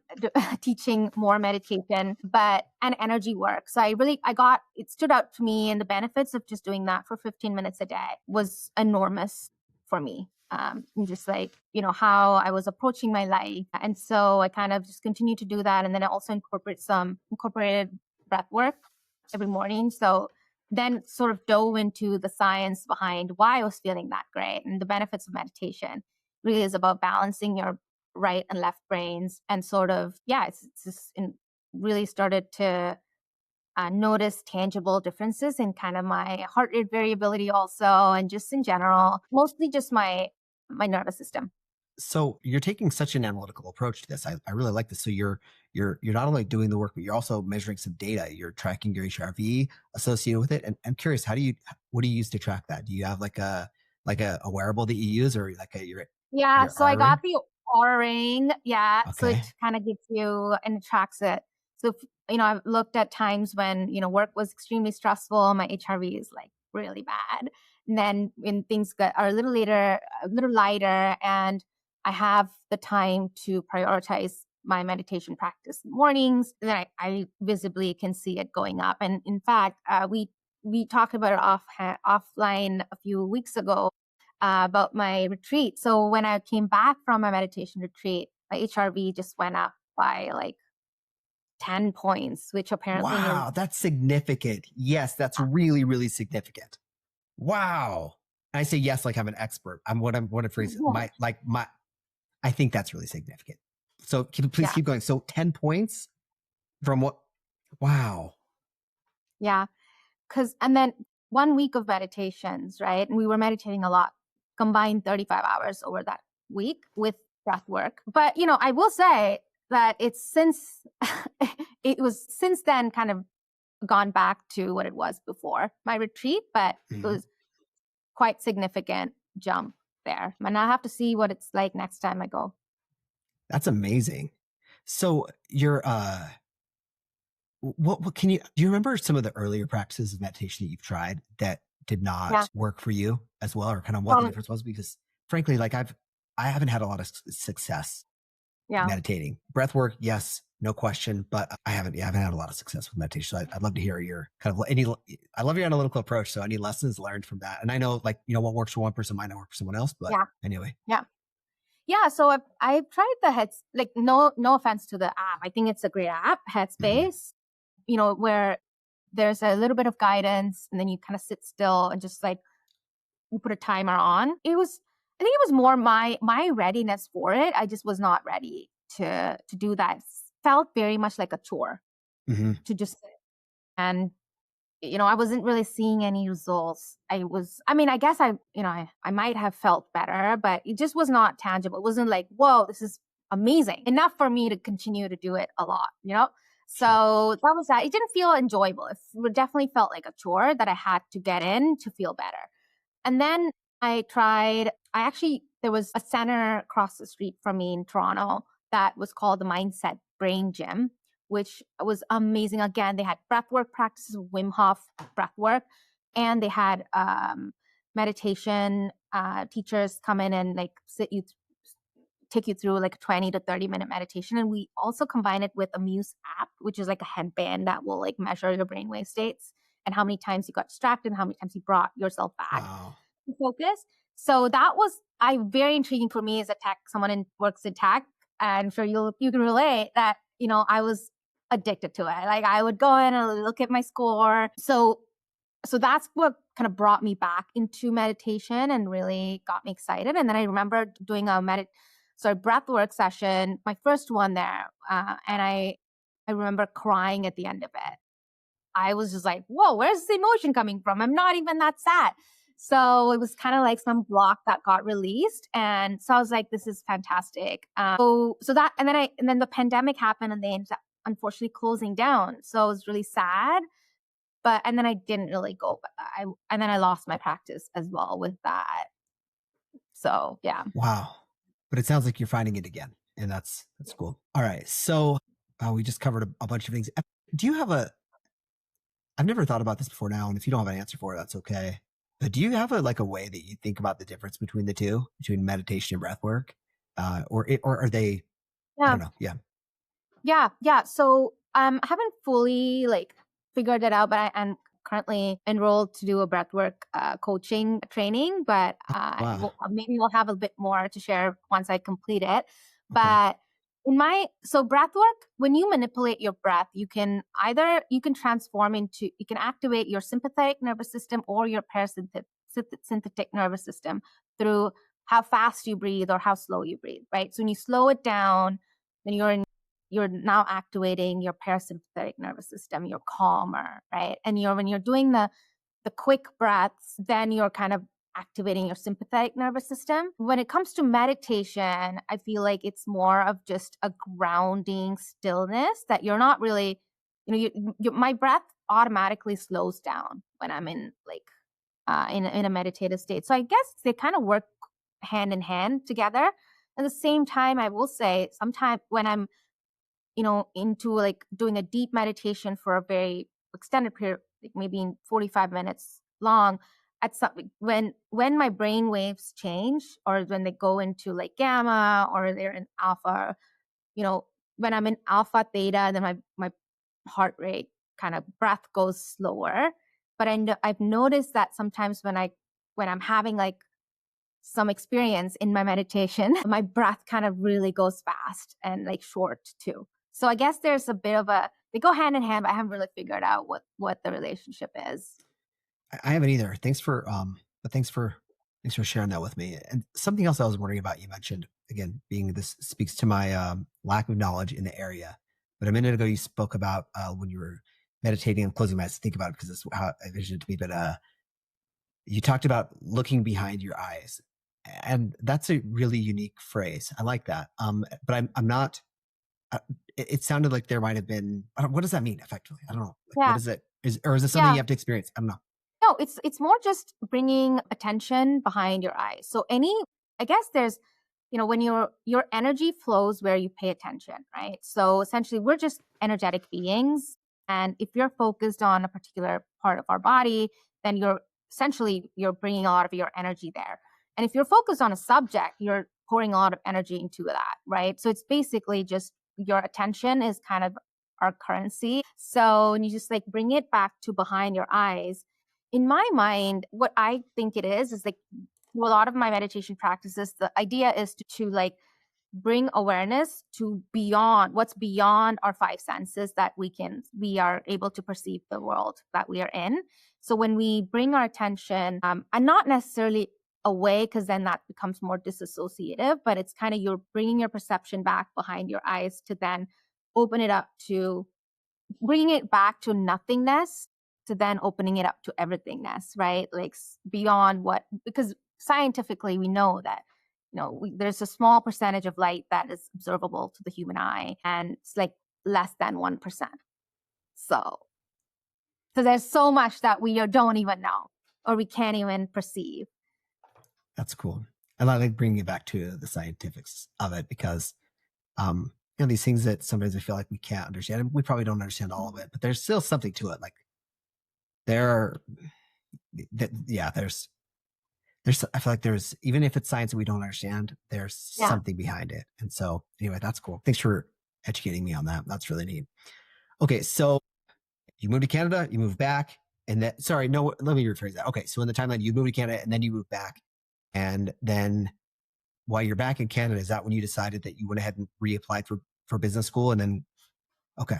teaching more meditation, and energy work. So it stood out to me, and the benefits of just doing that for 15 minutes a day was enormous for me. And just like, how I was approaching my life. And so I kind of just continued to do that. And then I also incorporated breath work every morning. So then sort of dove into the science behind why I was feeling that great. And the benefits of meditation really is about balancing your right and left brains, and sort of, it's just really started to notice tangible differences in kind of my heart rate variability also, and just in general, mostly just my nervous system. So you're taking such an analytical approach to this. I really like this. So you're not only doing the work, but you're also measuring some data. You're tracking your HRV associated with it. And I'm curious, what do you use to track that? Do you have like a wearable that you use, or like your so I got the Oura Ring. Okay. So it kind of gives you, and it tracks it. So if, I've looked at times when, work was extremely stressful, my HRV is like really bad. And then when things are a little lighter, and I have the time to prioritize my meditation practice in the mornings, then I visibly can see it going up. And in fact, we talked about it offline a few weeks ago about my retreat. So when I came back from my meditation retreat, my HRV just went up by like 10 points, which apparently wow, that's significant. Yes, that's really, really significant. Wow. I say yes like I'm an expert. What I'm phrasing. I think that's really significant. So please keep going. So 10 points from what? Wow. Yeah. And then 1 week of meditations, right? And we were meditating a lot, combined 35 hours over that week with breath work. But, I will say that it was since then kind of gone back to what it was before my retreat, but it was quite significant jump there. And I have to see what it's like next time I go. That's amazing. So you're, what do you remember some of the earlier practices of meditation that you've tried that did not work for you as well, or kind of what the difference was? Because frankly, like I haven't had a lot of success meditating. Breath work, yes, no question, but I haven't had a lot of success with meditation. So I'd love to hear your kind of I love your analytical approach. So any lessons learned from that? And I know, like, what works for one person might not work for someone else, but anyway. Yeah. So I've tried the like, no offense to the app. I think it's a great app, Headspace, where there's a little bit of guidance, and then you kind of sit still and just like, you put a timer on. I think it was more my readiness for it. I just was not ready to do that. It felt very much like a chore to just sit. And I wasn't really seeing any results. I guess I might have felt better, but it just was not tangible. It wasn't like, whoa, this is amazing enough for me to continue to do it a lot. Sure. So that was that. It didn't feel enjoyable. It definitely felt like a chore that I had to get in to feel better. And then there was a center across the street from me in Toronto that was called the Mindset Brain Gym, which was amazing. Again, they had breathwork practices, Wim Hof breathwork, and they had meditation teachers come in and like take you through like a 20 to 30-minute meditation. And we also combine it with a Muse app, which is like a headband that will like measure your brainwave states and how many times you got distracted and how many times you brought yourself back to focus. So that was very intriguing for me as a tech, someone works in tech. And I'm sure you can relate that, I was addicted to it. Like I would go in and look at my score. So that's what kind of brought me back into meditation and really got me excited. And then I remember doing a breathwork session, my first one there. And I remember crying at the end of it. I was just like, whoa, where's the emotion coming from? I'm not even that sad. So it was kind of like some block that got released. And so I was like, this is fantastic. And then the pandemic happened and they ended up unfortunately closing down. So it was really sad. And then I didn't really go, and then I lost my practice as well with that. So yeah. Wow. But it sounds like you're finding it again. And that's cool. All right. So we just covered a bunch of things. Do you have I've never thought about this before now. And if you don't have an answer for it, that's okay. But do you have a way that you think about the difference between the two, between meditation and breath work? Or are they, I don't know. Yeah. Yeah. So I haven't fully figured it out, but I'm currently enrolled to do a breathwork coaching training, but maybe we'll have a bit more to share once I complete it. But so breathwork, when you manipulate your breath, you can activate your sympathetic nervous system or your parasympathetic nervous system through how fast you breathe or how slow you breathe, right? So when you slow it down, then you're now activating your parasympathetic nervous system. You're calmer, right? And when you're doing the quick breaths, then you're kind of activating your sympathetic nervous system. When it comes to meditation, I feel like it's more of just a grounding stillness that you're not really, my breath automatically slows down when I'm in in a meditative state. So I guess they kind of work hand in hand together. At the same time, I will say sometimes when I'm into doing a deep meditation for a very extended period, maybe 45 minutes long, when my brain waves change or when they go into gamma or they're in alpha, when I'm in alpha theta, then my heart rate kind of breath goes slower. But I've noticed that sometimes when I'm having some experience in my meditation, my breath kind of really goes fast and short too. So I guess there's a bit of they go hand in hand, but I haven't really figured out what the relationship is. I haven't either. Thanks for sharing that with me. And something else I was wondering about, you mentioned, again, this speaks to my lack of knowledge in the area. But a minute ago, you spoke about when you were meditating. I'm closing my eyes to think about it because that's how I envisioned it to be. But you talked about looking behind your eyes. And that's a really unique phrase. I like that. But I'm not, it sounded like there might have been, what does that mean effectively? I don't know. What is it? Is it something you have to experience? I don't know. No, it's more just bringing attention behind your eyes. So I guess there's, when your energy flows where you pay attention, right? So essentially we're just energetic beings. And if you're focused on a particular part of our body, then you're bringing a lot of your energy there. And if you're focused on a subject, you're pouring a lot of energy into that, right? So it's basically just your attention is kind of our currency. So when you just bring it back to behind your eyes, in my mind, what I think it is a lot of my meditation practices, the idea is to bring awareness to what's beyond our five senses that we are able to perceive the world that we are in. So when we bring our attention, and not necessarily away, because then that becomes more disassociative, but it's kind of you're bringing your perception back behind your eyes to then open it up to bringing it back to nothingness. to then opening it up to everythingness, right? Like beyond what, because scientifically we know that, there's a small percentage of light that is observable to the human eye, and it's like less than 1%. So there's so much that we don't even know or we can't even perceive. That's cool. I like bringing it back to the scientifics of it because, these things that sometimes I feel like we can't understand, and we probably don't understand all of it, but there's still something to it. Like there's, I feel like there's, even if it's science that we don't understand, there's something behind it. And so anyway, that's cool. Thanks for educating me on that. That's really neat. Okay. So you moved to Canada, you moved back, and let me rephrase that. Okay. So in the timeline, you moved to Canada and then you moved back. And then while you're back in Canada, is that when you decided that you went ahead and reapplied for business school? And then, okay.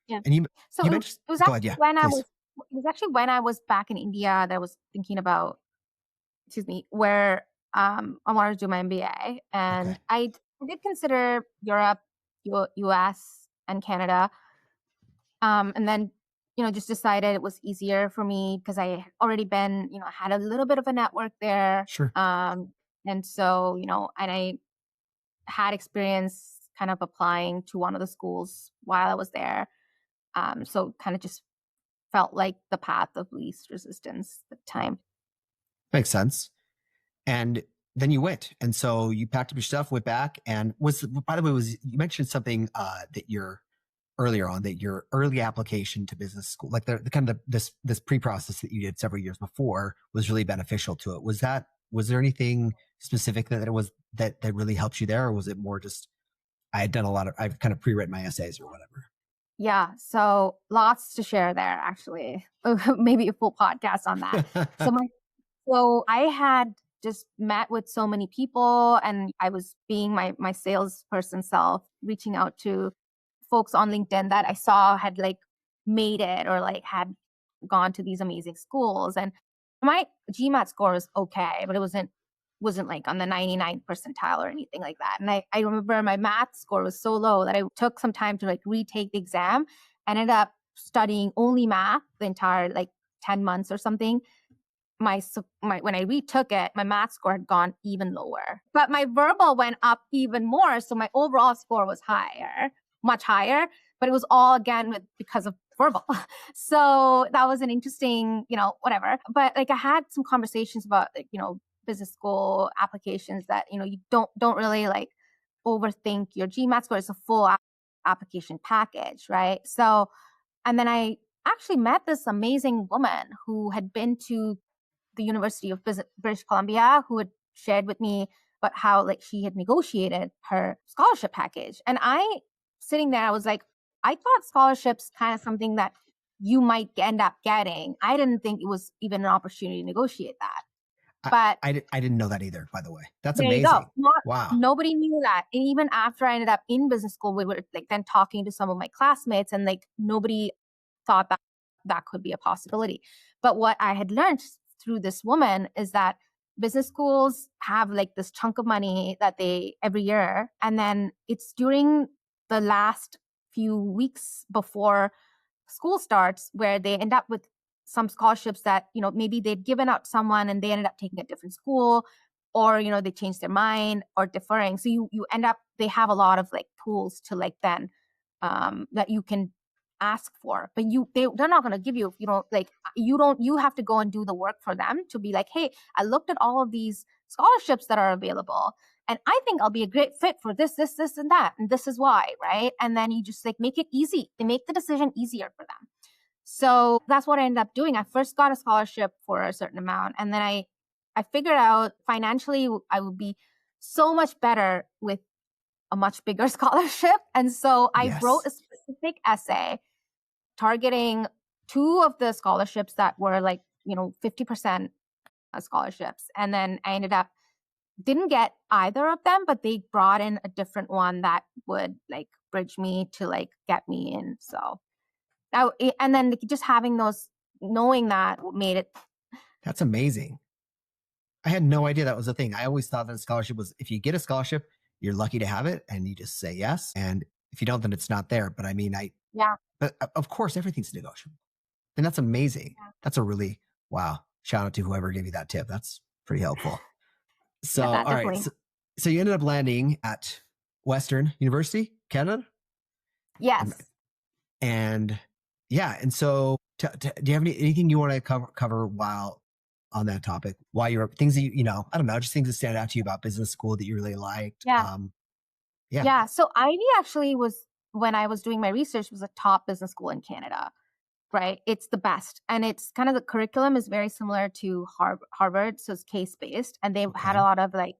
Yeah. And you mentioned, it was actually when I was back in India that I was thinking about, where I wanted to do my MBA. And I did consider Europe, US, and Canada. And then, just decided it was easier for me because I had already been, had a little bit of a network there. Sure. And so, and I had experience kind of applying to one of the schools while I was there. So kind of just felt like the path of least resistance at the time. Makes sense. And then you went. And so you packed up your stuff, went back, and by the way, you mentioned something that earlier on, that your early application to business school, like the kind of this pre-process that you did several years before, was really beneficial to it. Was there anything specific that really helped you there? Or was it more just, I've kind of pre-written my essays or whatever? Yeah. So lots to share there, actually. Maybe a full podcast on that. So I had just met with so many people, and I was being my salesperson self, reaching out to folks on LinkedIn that I saw had like made it or like had gone to these amazing schools. And my GMAT score was okay, but it wasn't like on the 99th percentile or anything like that. And I remember my math score was so low that I took some time to like retake the exam. Ended up studying only math the entire like 10 months or something. When I retook it, my math score had gone even lower, but my verbal went up even more. So my overall score was much higher, but it was all again because of verbal. So that was an interesting, whatever. But like I had some conversations about like, business school applications that, you don't really like overthink your GMAT score. It's a full application package, right? So, and then I actually met this amazing woman who had been to the University of British Columbia, who had shared with me about how like she had negotiated her scholarship package. And sitting there, I was like, I thought scholarships kind of something that you might end up getting. I didn't think it was even an opportunity to negotiate that. But I didn't know that either, by the way. That's there amazing. You go. Wow. Nobody knew that. And even after I ended up in business school, we were like then talking to some of my classmates, and like nobody thought that could be a possibility. But what I had learned through this woman is that business schools have like this chunk of money that they every year, and then it's during the last few weeks before school starts where they end up with some scholarships that maybe they'd given out to someone and they ended up taking a different school, or they changed their mind or deferring. So you end up, they have a lot of like pools to like then that you can ask for, but they're not going to give you if you don't like, you have to go and do the work for them to be like, hey, I looked at all of these scholarships that are available, and I think I'll be a great fit for this, and that, and this is why, right? And then you just like make it easy. They make the decision easier for them. So that's what I ended up doing. I first got a scholarship for a certain amount, and then I figured out financially I would be so much better with a much bigger scholarship. And so I wrote a specific essay targeting two of the scholarships that were like, 50% scholarships. And then I didn't get either of them, but they brought in a different one that would like bridge me to like get me in. So and then just having knowing that made it. That's amazing. I had no idea that was a thing. I always thought that a scholarship was, if you get a scholarship, you're lucky to have it and you just say yes. And if you don't, then it's not there. But I mean, but of course everything's negotiable. And that's amazing. Yeah. That's a really, wow. Shout out to whoever gave you that tip. That's pretty helpful. So, Yeah, all right. definitely. So you ended up landing at Western University, Canada? Yes. And yeah. And so do you have anything you want to cover while on that topic? Why you're things that I don't know, just things that stand out to you about business school that you really liked. Yeah. Yeah. Yeah. So Ivy actually was, when I was doing my research, was a top business school in Canada, right? It's the best. And it's kind of, the curriculum is very similar to Harvard. So it's case based. And they had Okay. a lot of like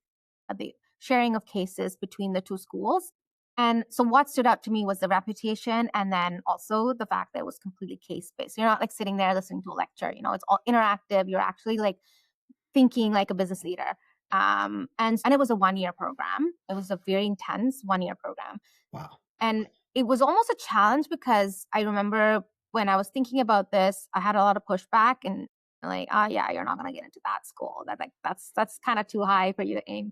the sharing of cases between the two schools. And so what stood out to me was the reputation, and then also the fact that it was completely case based. You're not like sitting there listening to a lecture, it's all interactive. You're actually like thinking like a business leader. And it was a 1-year program. It was a very intense 1-year program. Wow. And it was almost a challenge, because I remember when I was thinking about this, I had a lot of pushback, and like, oh yeah, you're not going to get into that school. That's kind of too high for you to aim.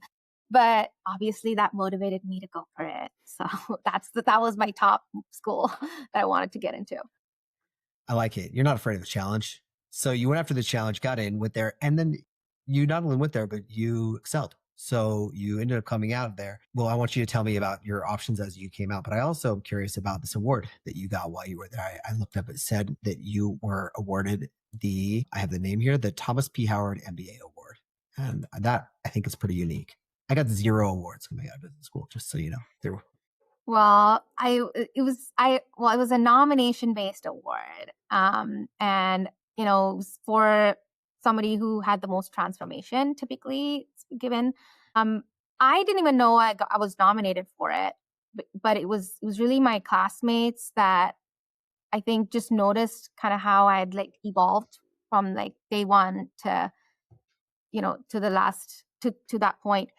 But obviously that motivated me to go for it. So that was my top school that I wanted to get into. I like it. You're not afraid of the challenge. So you went after the challenge, got in, went there, and then you not only went there, but you excelled. So you ended up coming out of there. Well, I want you to tell me about your options as you came out, but I also am curious about this award that you got while you were there. I looked up, it said that you were awarded I have the name here, the Thomas P. Howard MBA Award. And that I think is pretty unique. I got 0 awards coming out of business school, just so you know. There were Well, it was a nomination based award. And it was for somebody who had the most transformation, typically it's given. I didn't even know I was nominated for it, but it was really my classmates that I think just noticed kind of how I had like evolved from like day one to to the last to that point.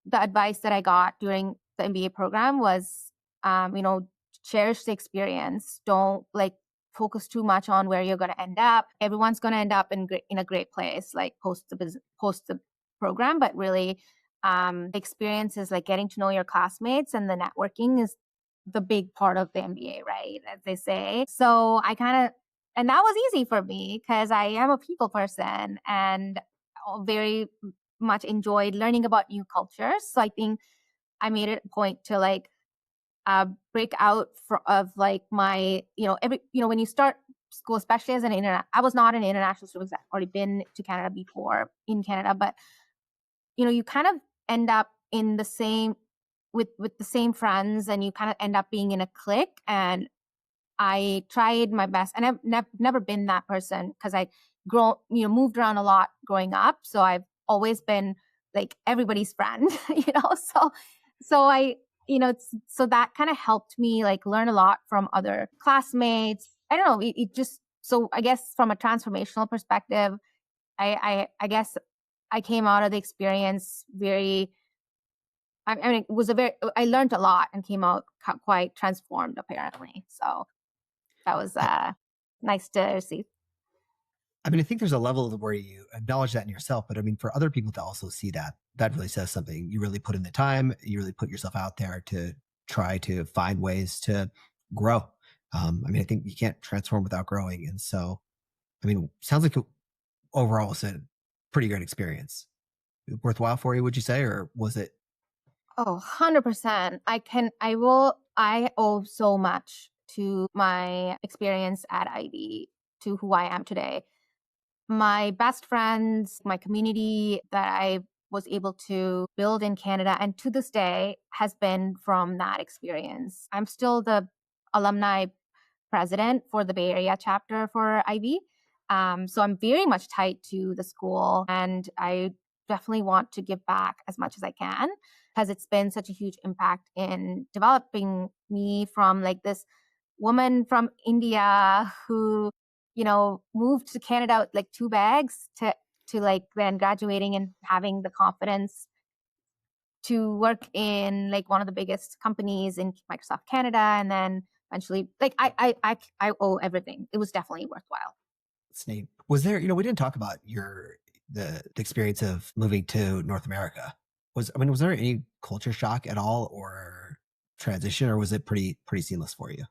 The advice that I got during the MBA program was, cherish the experience. Don't like focus too much on where you're going to end up. Everyone's going to end up in a great place, like post the program, but really, the experience is like getting to know your classmates, and the networking is the big part of the MBA, right? As they say. So and that was easy for me because I am a people person, and very much enjoyed learning about new cultures. So I think I made it a point to like break out of like my, when you start school, especially as I was not an international student. I've already been to Canada before in Canada, but you kind of end up in the same with the same friends, and you kind of end up being in a clique. And I tried my best, and I've never been that person because I moved around a lot growing up. So I've always been like everybody's friend, so I, so that kind of helped me like learn a lot from other classmates. I don't know. It just, so I guess from a transformational perspective, I guess I came out of the experience I mean, it was I learned a lot and came out quite transformed apparently. So that was nice to see. I mean, I think there's a level where you acknowledge that in yourself, but I mean, for other people to also see that, that really says something. You really put in the time, you really put yourself out there to try to find ways to grow. I mean, I think you can't transform without growing. And so, I mean, sounds like overall it's a pretty great experience. Worthwhile for you, would you say, or was it? Oh, 100%. I owe so much to my experience at IB, to who I am today. My best friends, my community that I was able to build in Canada, and to this day has been from that experience. I'm still the alumni president for the Bay Area chapter for IB. So I'm very much tied to the school, and I definitely want to give back as much as I can, because it's been such a huge impact in developing me from like this woman from India who, moved to Canada with like 2 bags to like then graduating and having the confidence to work in like one of the biggest companies in Microsoft Canada, and then eventually like I owe everything. It was definitely worthwhile. It's neat. Was there, we didn't talk about the experience of moving to North America. Was there any culture shock at all or transition, or was it pretty seamless for you?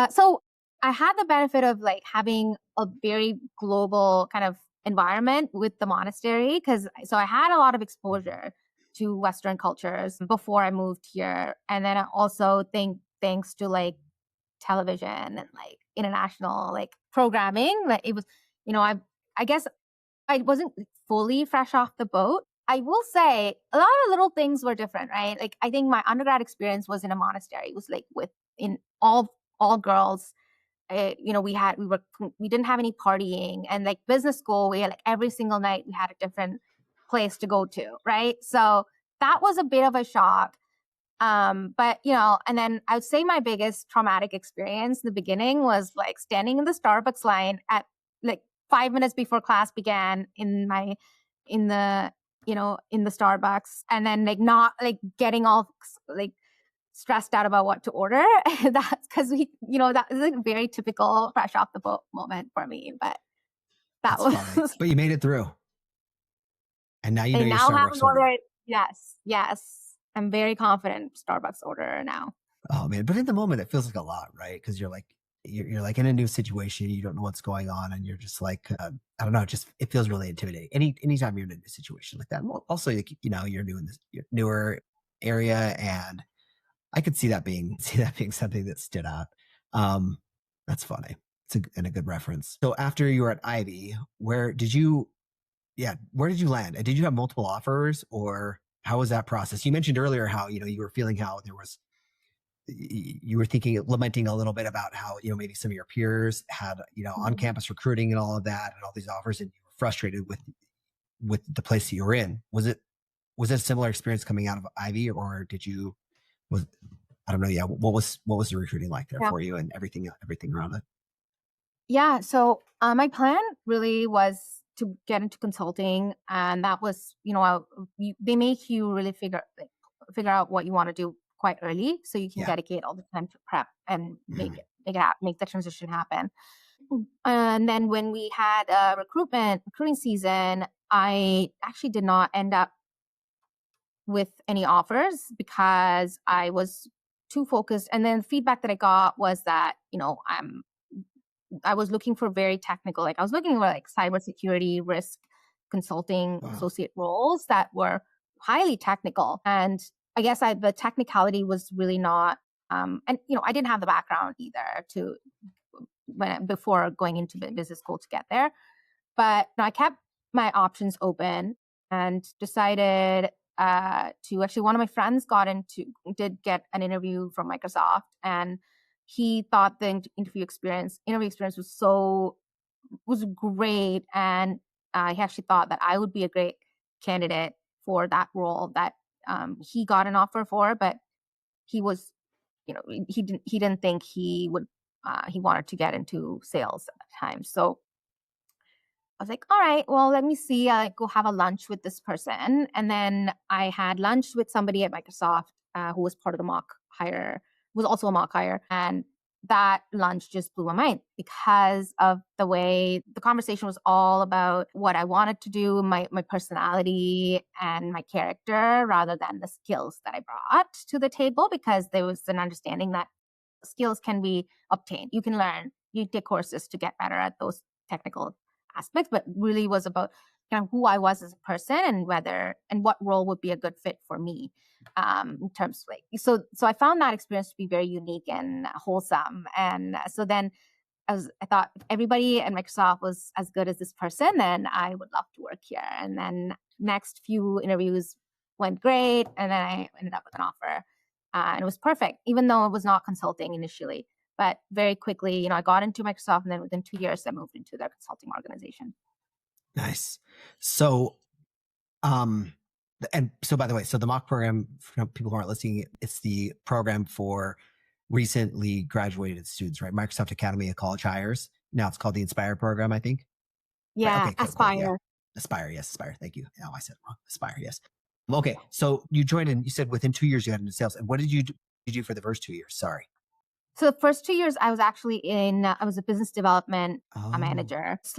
So I had the benefit of like having a very global kind of environment with the monastery, so I had a lot of exposure to Western cultures before I moved here. And then I also think thanks to like television and like international like programming, like it was, I guess I wasn't fully fresh off the boat. I will say a lot of little things were different, right? Like I think my undergrad experience was in a monastery. It was like in all girls. We didn't have any partying, and like business school, we had like every single night we had a different place to go to, right? So that was a bit of a shock. But and then I would say my biggest traumatic experience in the beginning was like standing in the Starbucks line at like 5 minutes before class began in the Starbucks, and then like not like getting all like stressed out about what to order. That's because that was a very typical fresh off the boat moment for me. But that That's was funny. But you made it through. And now you know and your now Starbucks having order. ordered, yes. I'm very confident Starbucks order now. Oh man, but in the moment it feels like a lot, right? Because you're like like in a new situation, you don't know what's going on, and you're just like I don't know, it feels really intimidating. Anytime you're in a new situation like that. And also, you're new in this newer area, and I could see that being something that stood out. That's funny. And a good reference. So after you were at Ivy, where did you land? Did you have multiple offers, or how was that process? You mentioned earlier how, you were feeling how you were lamenting a little bit about how, maybe some of your peers had, on-campus recruiting and all of that and all these offers, and you were frustrated with the place that you were in. Was it a similar experience coming out of Ivy, or I don't know. Yeah. What was the recruiting like there for you and everything around it? Yeah. So my plan really was to get into consulting, and that was, they make you really figure out what you want to do quite early, so you can dedicate all the time to prep and make the transition happen. And then when we had a recruiting season, I actually did not end up with any offers because I was too focused. And then the feedback that I got was that, I was looking for very technical, like I was looking for like cybersecurity risk consulting associate roles that were highly technical. And I guess the technicality was really not, and I didn't have the background either before going into business school to get there. But I kept my options open and decided to actually, one of my friends did get an interview from Microsoft, and he thought the interview experience was great, and he actually thought that I would be a great candidate for that role that he got an offer for, but he was, he didn't think he would. He wanted to get into sales at the time, so I was like, all right, well, let me see. I go have a lunch with this person. And then I had lunch with somebody at Microsoft who was part of the mock hire, was also a mock hire. And that lunch just blew my mind because of the way the conversation was all about what I wanted to do, my personality and my character, rather than the skills that I brought to the table, because there was an understanding that skills can be obtained. You can learn, you take courses to get better at those technical aspects, but really was about kind of who I was as a person and what role would be a good fit for me, in terms of like, so I found that experience to be very unique and wholesome. And so then I thought if everybody at Microsoft was as good as this person, then I would love to work here. And then next few interviews went great, and then I ended up with an offer, and it was perfect, even though it was not consulting initially. But very quickly, I got into Microsoft, and then within 2 years, I moved into their consulting organization. Nice. So, and so by the way, so the mock program, for people who aren't listening, it's the program for recently graduated students, right? Microsoft Academy of College Hires. Now it's called the Inspire program, I think. Yeah, right? Okay, Aspire. Cool, yeah. Aspire, yes, Aspire. Thank you. No, I said it wrong. Aspire, yes. Okay, so you joined and you said within 2 years you got into sales. And what did you do for the first 2 years? Sorry. So the first 2 years I was actually I was a business development manager /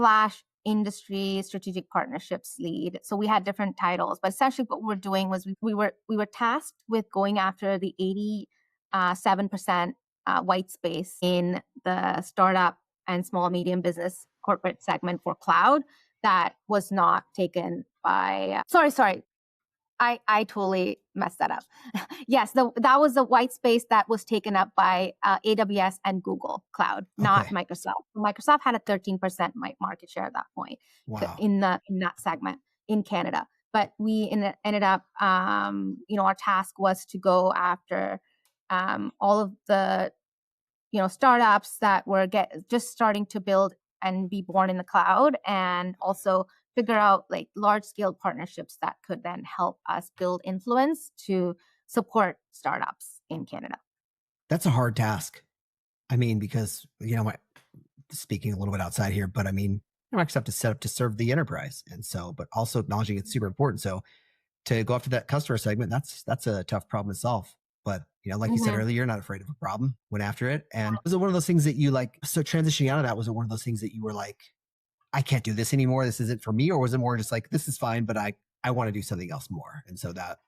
industry strategic partnerships lead. So we had different titles, but essentially what we're doing was we were tasked with going after the 87% white space in the startup and small medium business corporate segment for cloud that was not taken by. Sorry. I totally messed that up. Yes, that was the white space that was taken up by AWS and Google Cloud, not Okay. Microsoft. Microsoft had a 13% market share at that point Wow. in that segment in Canada. But we ended up, our task was to go after all of the startups that were just starting to build and be born in the cloud, and also figure out like large scale partnerships that could then help us build influence to support startups in Canada. That's a hard task. I mean, because, speaking a little bit outside here, but I mean, Microsoft is set up to serve the enterprise. And so, but also acknowledging it's super important. So to go after that customer segment, that's a tough problem to solve. But, like you said earlier, you're not afraid of a problem, went after it. And was it one of those things that you like, so transitioning out of that, was it one of those things that you were like, I can't do this anymore, this isn't for me? Or was it more just like, this is fine, but I want to do something else more? And so that,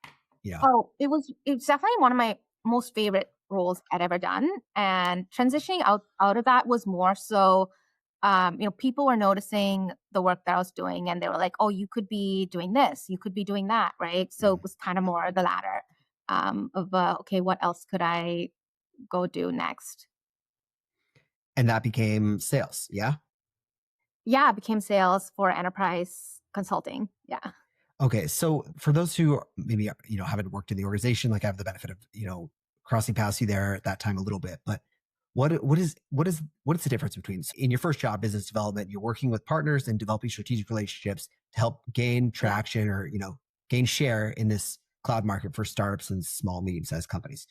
it's definitely one of my most favorite roles I'd ever done. And transitioning out of that was more so, people were noticing the work that I was doing, and they were like, oh, you could be doing this, you could be doing that, right? So it was kind of more the latter of, okay, what else could I go do next? And that became sales. Yeah. Yeah, it became sales for enterprise consulting. Yeah. Okay. So for those who maybe, haven't worked in the organization, like I have the benefit of, crossing past you there at that time a little bit, but what is the difference between in your first job, business development, you're working with partners and developing strategic relationships to help gain traction or, gain share in this cloud market for startups and small, medium-sized companies.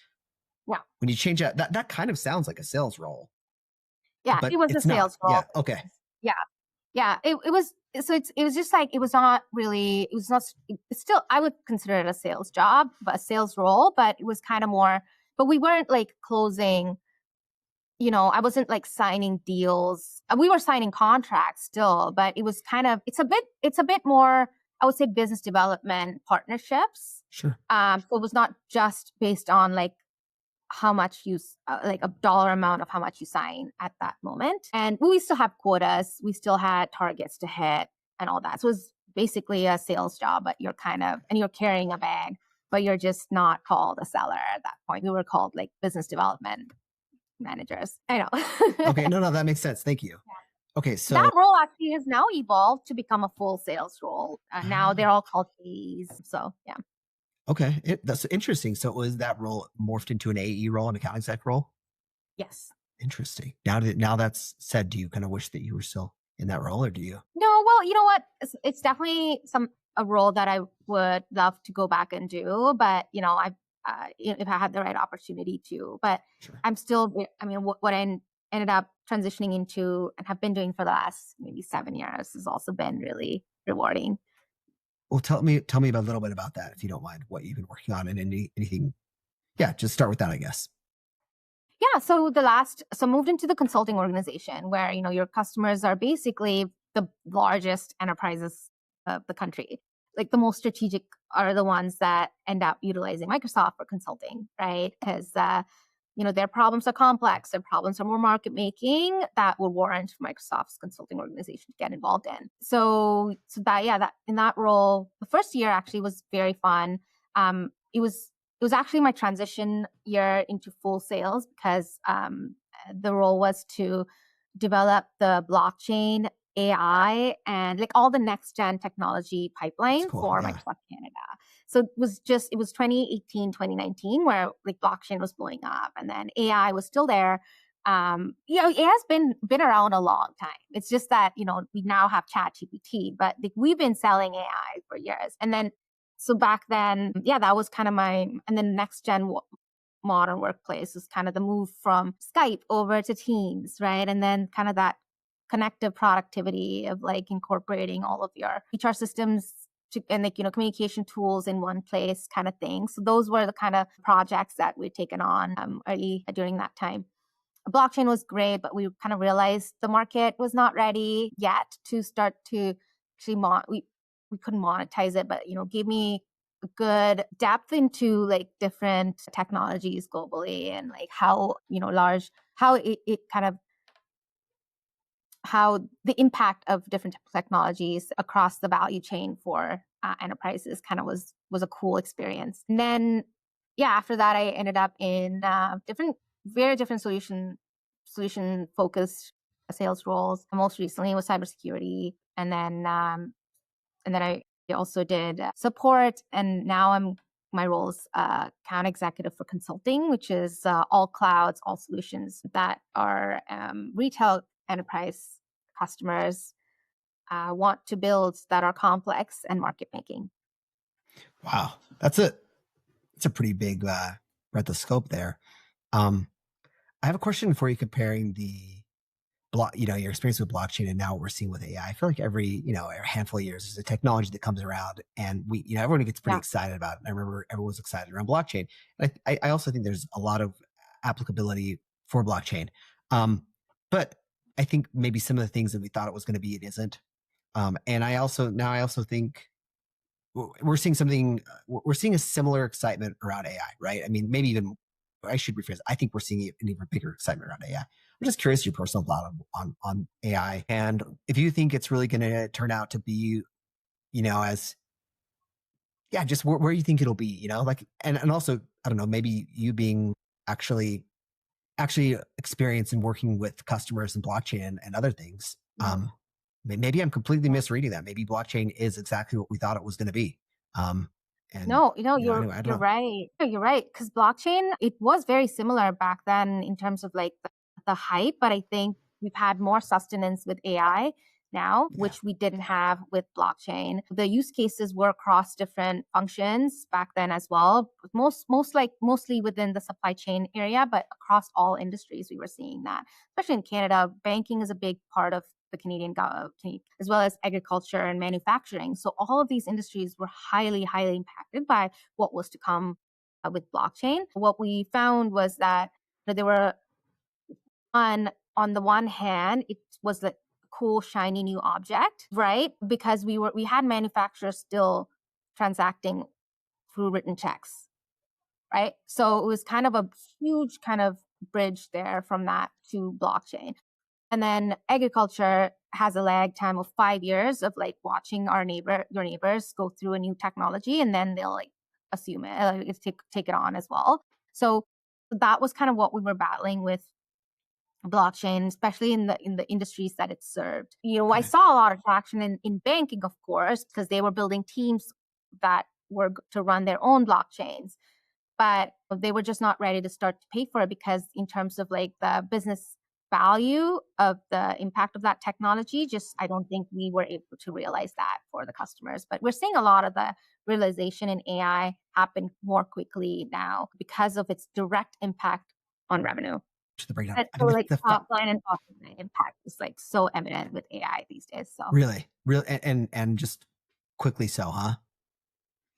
Yeah. When you change that kind of sounds like a sales role. Yeah, But it was a it's sales not. role. Yeah. Okay. Yeah. It was, so it was just like, it was not really, it was not, it's still, I would consider it a sales job, but a sales role, but it was kind of more, but we weren't like closing, I wasn't like signing deals. We were signing contracts still, but it was kind of, it's a bit more, I would say, business development partnerships. Sure. So it was not just based on like how much you, like a dollar amount of how much you sign at that moment. And we still have quotas. We still had targets to hit and all that. So it was basically a sales job, but you're carrying a bag, but you're just not called a seller at that point. We were called like business development managers. I know. Okay. No, that makes sense. Thank you. Okay. So that role actually has now evolved to become a full sales role. Now they're all called AEs. So yeah. Okay. That's interesting. So was that role morphed into an AE role, an account exec role? Yes. Interesting. Now that's said, do you kind of wish that you were still in that role, or do you? No, well, you know what? It's definitely a role that I would love to go back and do, but if I had the right opportunity to, but Sure. I'm still, what I ended up transitioning into and have been doing for the last maybe 7 years has also been really rewarding. Well, tell me about a little bit about that, if you don't mind, what you've been working on and anything. Yeah, just start with that, I guess. Yeah, so moved into the consulting organization where, your customers are basically the largest enterprises of the country. Like the most strategic are the ones that end up utilizing Microsoft for consulting, right? Because, their problems are complex, their problems are more market making that would warrant Microsoft's consulting organization to get involved in. So that in that role, the first year actually was very fun. It was actually my transition year into full sales because the role was to develop the blockchain, AI, and like all the next gen technology pipeline for Microsoft Canada. So it was 2018, 2019 where like blockchain was blowing up, and then AI was still there. AI has been around a long time. It's just that, we now have ChatGPT, but like, we've been selling AI for years. And then, so back then, that was kind of and then next gen modern workplace was kind of the move from Skype over to Teams, right? And then kind of that connective productivity of like incorporating all of your HR systems and like, communication tools in one place kind of thing. So those were the kind of projects that we'd taken on early during that time. Blockchain was great, but we kind of realized the market was not ready yet to start to actually we couldn't monetize it, but gave me good depth into like different technologies globally and like how, how it kind of how the impact of different technologies across the value chain for enterprises kind of was a cool experience. And then, yeah, after that, I ended up in very different solution focused sales roles. Most recently was cybersecurity, and then I also did support, and now my role is account executive for consulting, which is all clouds, all solutions that are retail enterprise customers want to build that are complex and market making. Wow, that's a pretty big breadth of scope there. I have a question for you comparing your experience with blockchain and now what we're seeing with AI. I feel like every handful of years there's a technology that comes around, and everyone gets pretty excited about it. I remember everyone was excited around blockchain. And I also think there's a lot of applicability for blockchain. But I think maybe some of the things that we thought it was going to be, it isn't. And I also think we're seeing a similar excitement around AI, right? I mean, maybe even I should rephrase. I think we're seeing an even bigger excitement around AI. I'm just curious your personal thought on AI, and if you think it's really going to turn out to be, just where you think it'll be, like, and also, I don't know, maybe you being actually experienced in working with customers and blockchain and other things. Maybe I'm completely misreading that. Maybe blockchain is exactly what we thought it was going to be. And No, you're right. You're right. Because blockchain, it was very similar back then in terms of like the hype, but I think we've had more sustenance with AI now, which we didn't have with blockchain. The use cases were across different functions back then as well. Mostly within the supply chain area, but across all industries, we were seeing that. Especially in Canada, banking is a big part of the Canadian government, as well as agriculture and manufacturing. So all of these industries were highly, highly impacted by what was to come with blockchain. What we found was that there were on the one hand, it was a cool, shiny new object, right? Because we had manufacturers still transacting through written checks, right? So it was kind of a huge kind of bridge there from that to blockchain. And then agriculture has a lag time of 5 years of like watching your neighbors go through a new technology, and then they'll like assume it, take it on as well. So that was kind of what we were battling with blockchain, especially in the industries that it served. I saw a lot of traction in banking, of course, because they were building teams that were to run their own blockchains, but they were just not ready to start to pay for it because in terms of like the business value of the impact of that technology, I don't think we were able to realize that for the customers. But we're seeing a lot of the realization in AI happen more quickly now because of its direct impact on revenue. The breakdown. So like top line and bottom line impact is like so evident with AI these days. So really, and just quickly, so huh?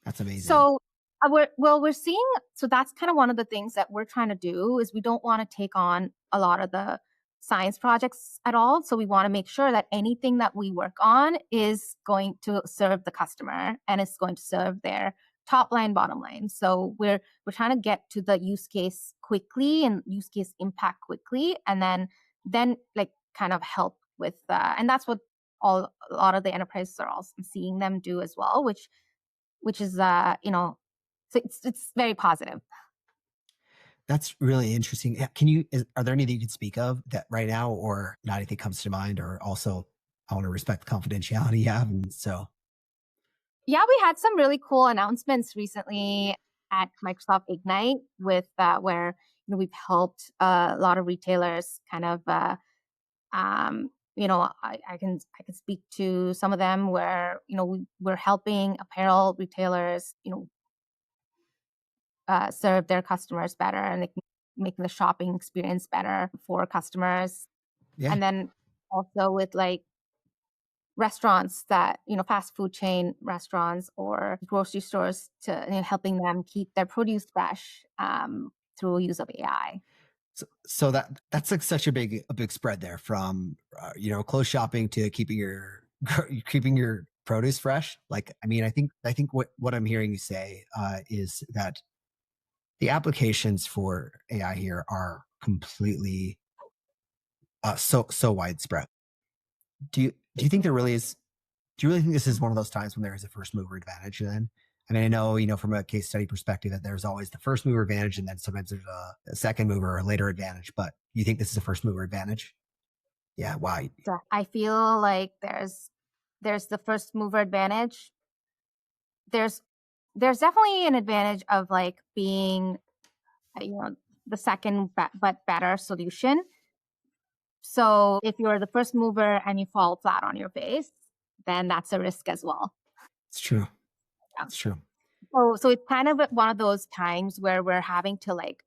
That's amazing. So we're seeing. So that's kind of one of the things that we're trying to do is we don't want to take on a lot of the science projects at all. So we want to make sure that anything that we work on is going to serve the customer and it's going to serve their top line, bottom line. So we're trying to get to the use case quickly and use case impact quickly, and then like kind of help with and that's what a lot of the enterprises are also seeing them do as well, which is so it's very positive. That's really interesting. Are there any that you can speak of that right now, or not anything comes to mind? Or also, I want to respect the confidentiality you have, and so. Yeah, we had some really cool announcements recently at Microsoft Ignite with where we've helped a lot of retailers kind of I can speak to some of them where we're helping apparel retailers serve their customers better and making the shopping experience better for customers. Yeah. And then also with like restaurants that, fast food chain restaurants or grocery stores to helping them keep their produce fresh through use of AI. So that's like such a big spread there from clothes shopping to keeping your produce fresh. Like, I mean, I think what I'm hearing you say is that the applications for AI here are completely so widespread. Do you think there really is? Do you really think this is one of those times when there is a first mover advantage then? I mean, I know, from a case study perspective that there's always the first mover advantage and then sometimes there's a second mover or later advantage, but you think this is a first mover advantage? Yeah. Wow. So I feel like there's the first mover advantage. There's definitely an advantage of like being, the second but better solution. So if you're the first mover and you fall flat on your face, then that's a risk as well. It's true. Yeah. It's true. So it's kind of one of those times where we're having to like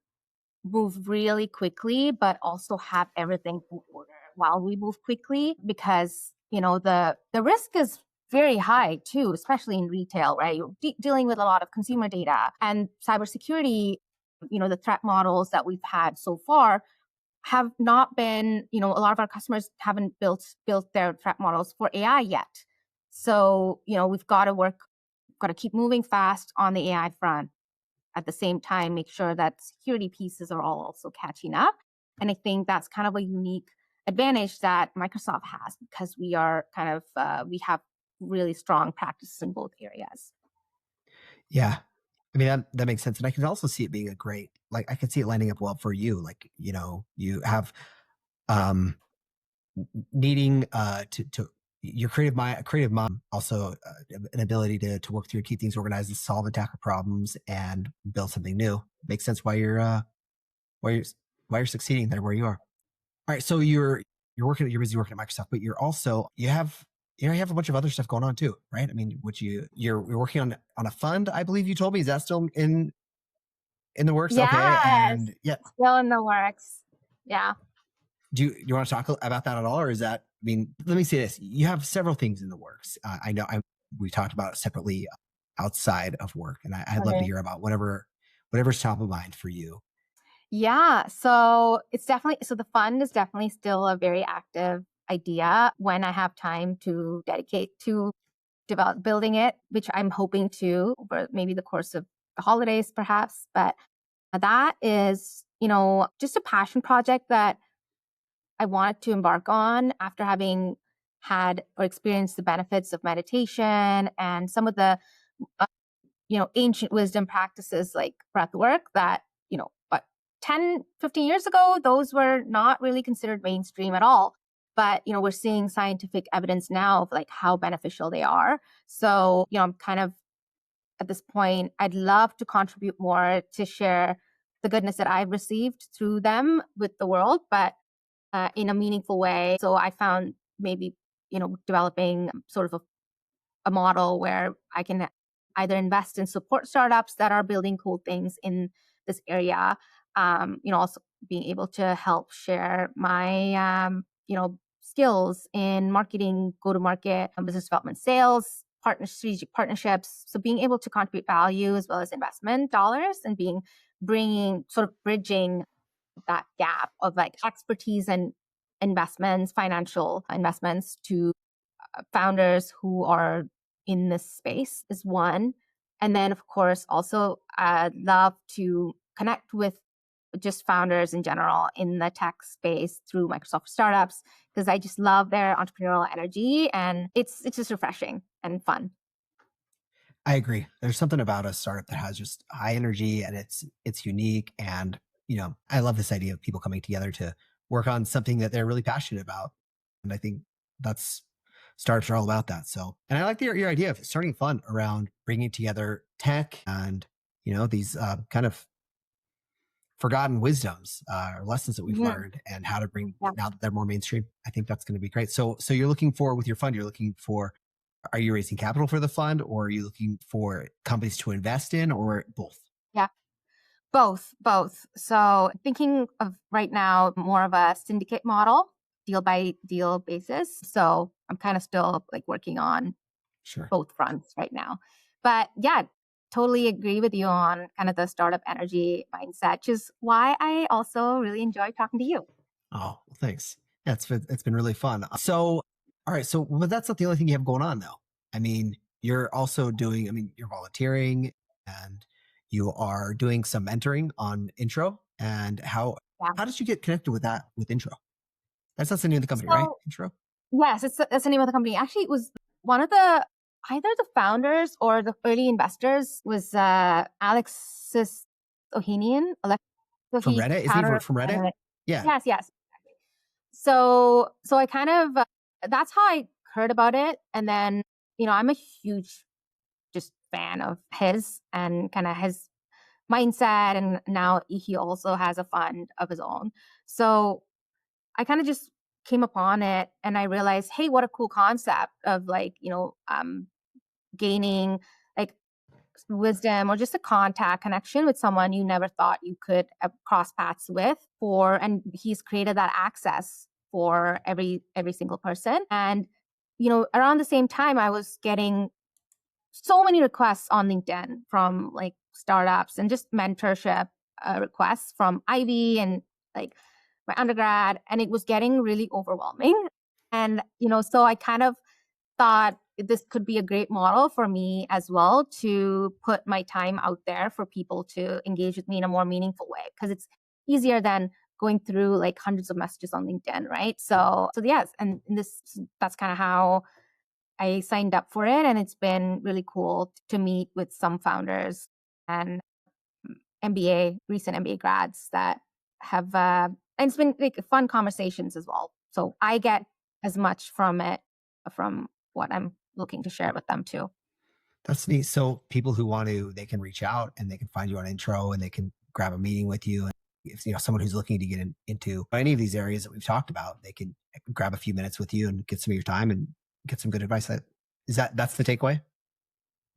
move really quickly, but also have everything in order while we move quickly, because the risk is very high too, especially in retail, right? You're dealing with a lot of consumer data and cybersecurity. The threat models that we've had so far have not been, a lot of our customers haven't built their threat models for AI yet. So, we've got to keep moving fast on the AI front. At the same time, make sure that security pieces are all also catching up. And I think that's kind of a unique advantage that Microsoft has, because we are kind of, we have really strong practices in both areas. Yeah. I mean, that makes sense. And I can also see it being a great, like, I can see it lining up well for you. Like, you have needing to your creative mind, also an ability to work through, keep things organized and solve and tackle problems and build something new. Makes sense why you're succeeding there where you are. All right. So you're busy working at Microsoft, but you have a bunch of other stuff going on too, right? I mean, you're working on a fund, I believe you told me. Is that still in the works? Yes, okay. And yeah, still in the works. Yeah. do you want to talk about that at all? Or is that, I mean, let me say this. You have several things in the works. I know we talked about it separately outside of work, and I'd love to hear about whatever's top of mind for you. Yeah. So the fund is definitely still a very active idea when I have time to dedicate to building it, which I'm hoping to over maybe the course of the holidays, perhaps. But that is, just a passion project that I wanted to embark on after having had or experienced the benefits of meditation and some of the, ancient wisdom practices like breathwork that, but 10, 15 years ago, those were not really considered mainstream at all. But, we're seeing scientific evidence now of like how beneficial they are. So, I'm kind of at this point, I'd love to contribute more to share the goodness that I've received through them with the world, but in a meaningful way. So I found maybe, developing sort of a model where I can either invest in support startups that are building cool things in this area, also being able to help share my, skills in marketing, go-to-market, business development, sales, strategic partnerships. So being able to contribute value as well as investment dollars and bridging that gap of like expertise and investments, financial investments to founders who are in this space is one. And then, of course, also I'd love to connect with just founders in general in the tech space through Microsoft startups, because I just love their entrepreneurial energy and it's just refreshing and fun. I agree. There's something about a startup that has just high energy and it's unique. And, I love this idea of people coming together to work on something that they're really passionate about. And I think startups are all about that. So, and I like your idea of starting a fund around bringing together tech and, these kind of forgotten wisdoms or lessons that we've learned and how to bring now that they're more mainstream. I think that's going to be great. So you're looking for, with your fund, are you raising capital for the fund, or are you looking for companies to invest in, or both? Yeah, both. So thinking of right now more of a syndicate model, deal by deal basis. So I'm kind of still like working on both fronts right now. But yeah, totally agree with you on kind of the startup energy mindset, which is why I also really enjoy talking to you. Oh, well, thanks. Yeah, it's been really fun. So, all right. So, but that's not the only thing you have going on though. I mean, you're also doing, I mean, you're volunteering and you are doing some mentoring on intro. And Yeah. how did you get connected with that with intro? That's not the name of the company, right? So Intro yes, that's the name of the company. Actually, it was one of the either the founders or the early investors was Alexis Ohanian. So from he Reddit. Isn't he founded from Reddit? Reddit. Yeah. Yes, yes. So I kind of that's how I heard about it, and then I'm a huge just fan of his and kind of his mindset, and now he also has a fund of his own. So I kind of just came upon it, and I realized, hey, what a cool concept of like gaining like wisdom or just a contact connection with someone you never thought you could cross paths with and he's created that access for every single person. And around the same time I was getting so many requests on LinkedIn from like startups and just mentorship requests from Ivy and like my undergrad, and it was getting really overwhelming. And so I kind of thought this could be a great model for me as well to put my time out there for people to engage with me in a more meaningful way, because it's easier than going through like hundreds of messages on LinkedIn, right? So yes, and that's kind of how I signed up for it, and it's been really cool to meet with some founders and recent MBA grads that have, and it's been like fun conversations as well. So I get as much from it from what I'm looking to share with them too. That's neat. So people who want to, they can reach out and they can find you on intro and they can grab a meeting with you. And if someone who's looking to get into any of these areas that we've talked about, they can grab a few minutes with you and get some of your time and get some good advice. That's the takeaway?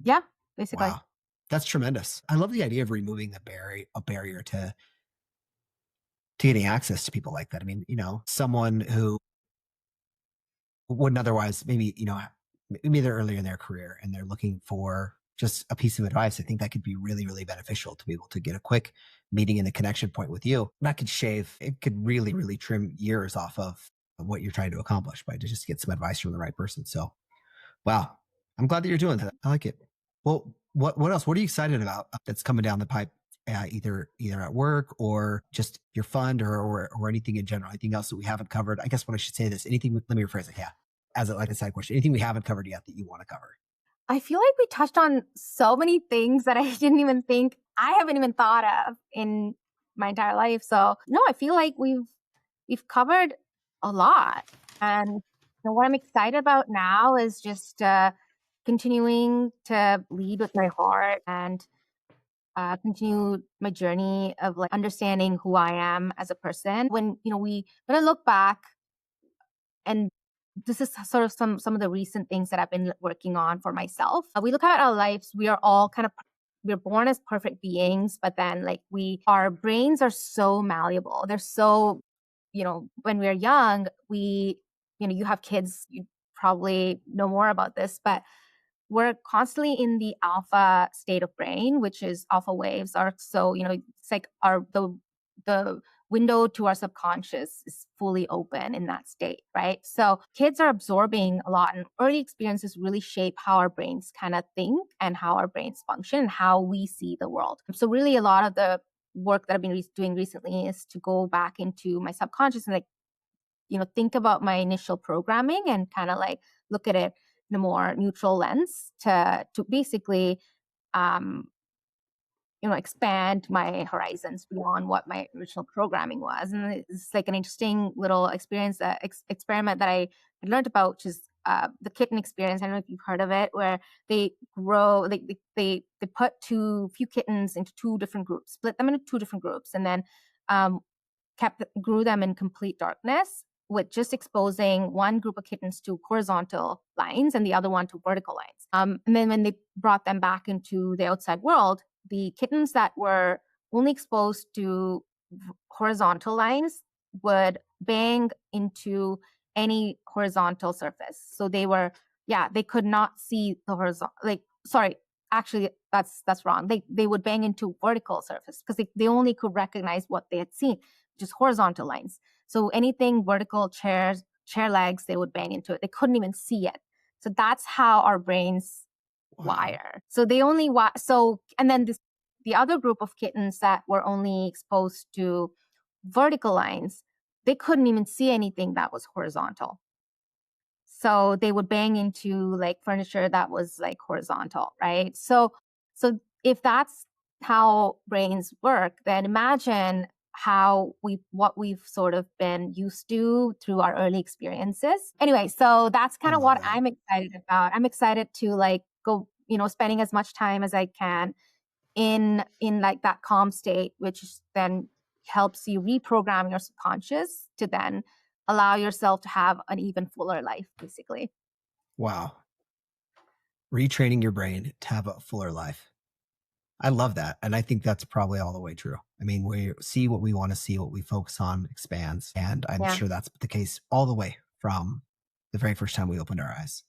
Yeah, basically. Wow. That's tremendous. I love the idea of removing a barrier to getting access to people like that. I mean, someone who wouldn't otherwise maybe they're earlier in their career and they're looking for just a piece of advice. I think that could be really, really beneficial to be able to get a quick meeting and a connection point with you. That could it could really, really trim years off of what you're trying to accomplish by just get some advice from the right person. So, wow, I'm glad that you're doing that. I like it. Well, what else? What are you excited about that's coming down the pipe? Either at work or just your fund or anything in general. Anything else that we haven't covered? I guess what I should say this. Anything? Let me rephrase it. Yeah, as like a side question. Anything we haven't covered yet that you want to cover? I feel like we touched on so many things that I haven't even thought of in my entire life. So no, I feel like we've covered a lot. And what I'm excited about now is just continuing to lead with my heart and continue my journey of like understanding who I am as a person. When I look back, and this is sort of some of the recent things that I've been working on for myself. We look at our lives, we are all we're born as perfect beings, but then like our brains are so malleable. They're so, when we're young, you have kids, you probably know more about this, but we're constantly in the alpha state of brain, which is alpha waves are so, it's like the window to our subconscious is fully open in that state, right? So kids are absorbing a lot, and early experiences really shape how our brains kind of think and how our brains function and how we see the world. So really a lot of the work that I've been doing recently is to go back into my subconscious and like, think about my initial programming and kind of like look at it in a more neutral lens to basically expand my horizons beyond what my original programming was. And it's like an interesting little experiment that I had learned about, which is the kitten experience. I don't know if you've heard of it, where they grow, they put few kittens into two different groups, split them into two different groups, and then grew them in complete darkness, with just exposing one group of kittens to horizontal lines and the other one to vertical lines. And then when they brought them back into the outside world, the kittens that were only exposed to horizontal lines would bang into any horizontal surface. So they could not see the horizontal, actually that's wrong. They would bang into vertical surface because they only could recognize what they had seen, just horizontal lines. So anything vertical, chair legs, they would bang into it. They couldn't even see it. So that's how our brains wire. So they only and then the other group of kittens that were only exposed to vertical lines, they couldn't even see anything that was horizontal. So they would bang into like furniture that was like horizontal, right? So if that's how brains work, then imagine what we've sort of been used to through our early experiences. Anyway, so that's kind of what I'm excited about. I'm excited to like go, spending as much time as I can in like that calm state, which then helps you reprogram your subconscious to then allow yourself to have an even fuller life, basically. Wow. Retraining your brain to have a fuller life. I love that. And I think that's probably all the way true. I mean, we see what we want to see, what we focus on expands. And I'm sure that's the case all the way from the very first time we opened our eyes.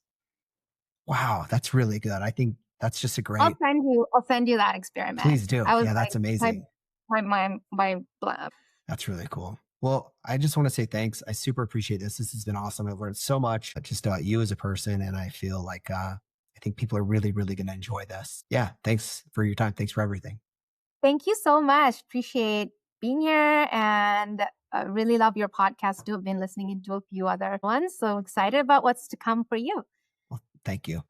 Wow, that's really good. I think that's just a great. I'll send you that experiment. Please do. Yeah, that's amazing. My That's really cool. Well, I just want to say thanks. I super appreciate this. This has been awesome. I've learned so much just about you as a person. And I feel like I think people are really, really going to enjoy this. Yeah. Thanks for your time. Thanks for everything. Thank you so much. Appreciate being here, and really love your podcast too. I've been listening into a few other ones. So excited about what's to come for you. Well, thank you.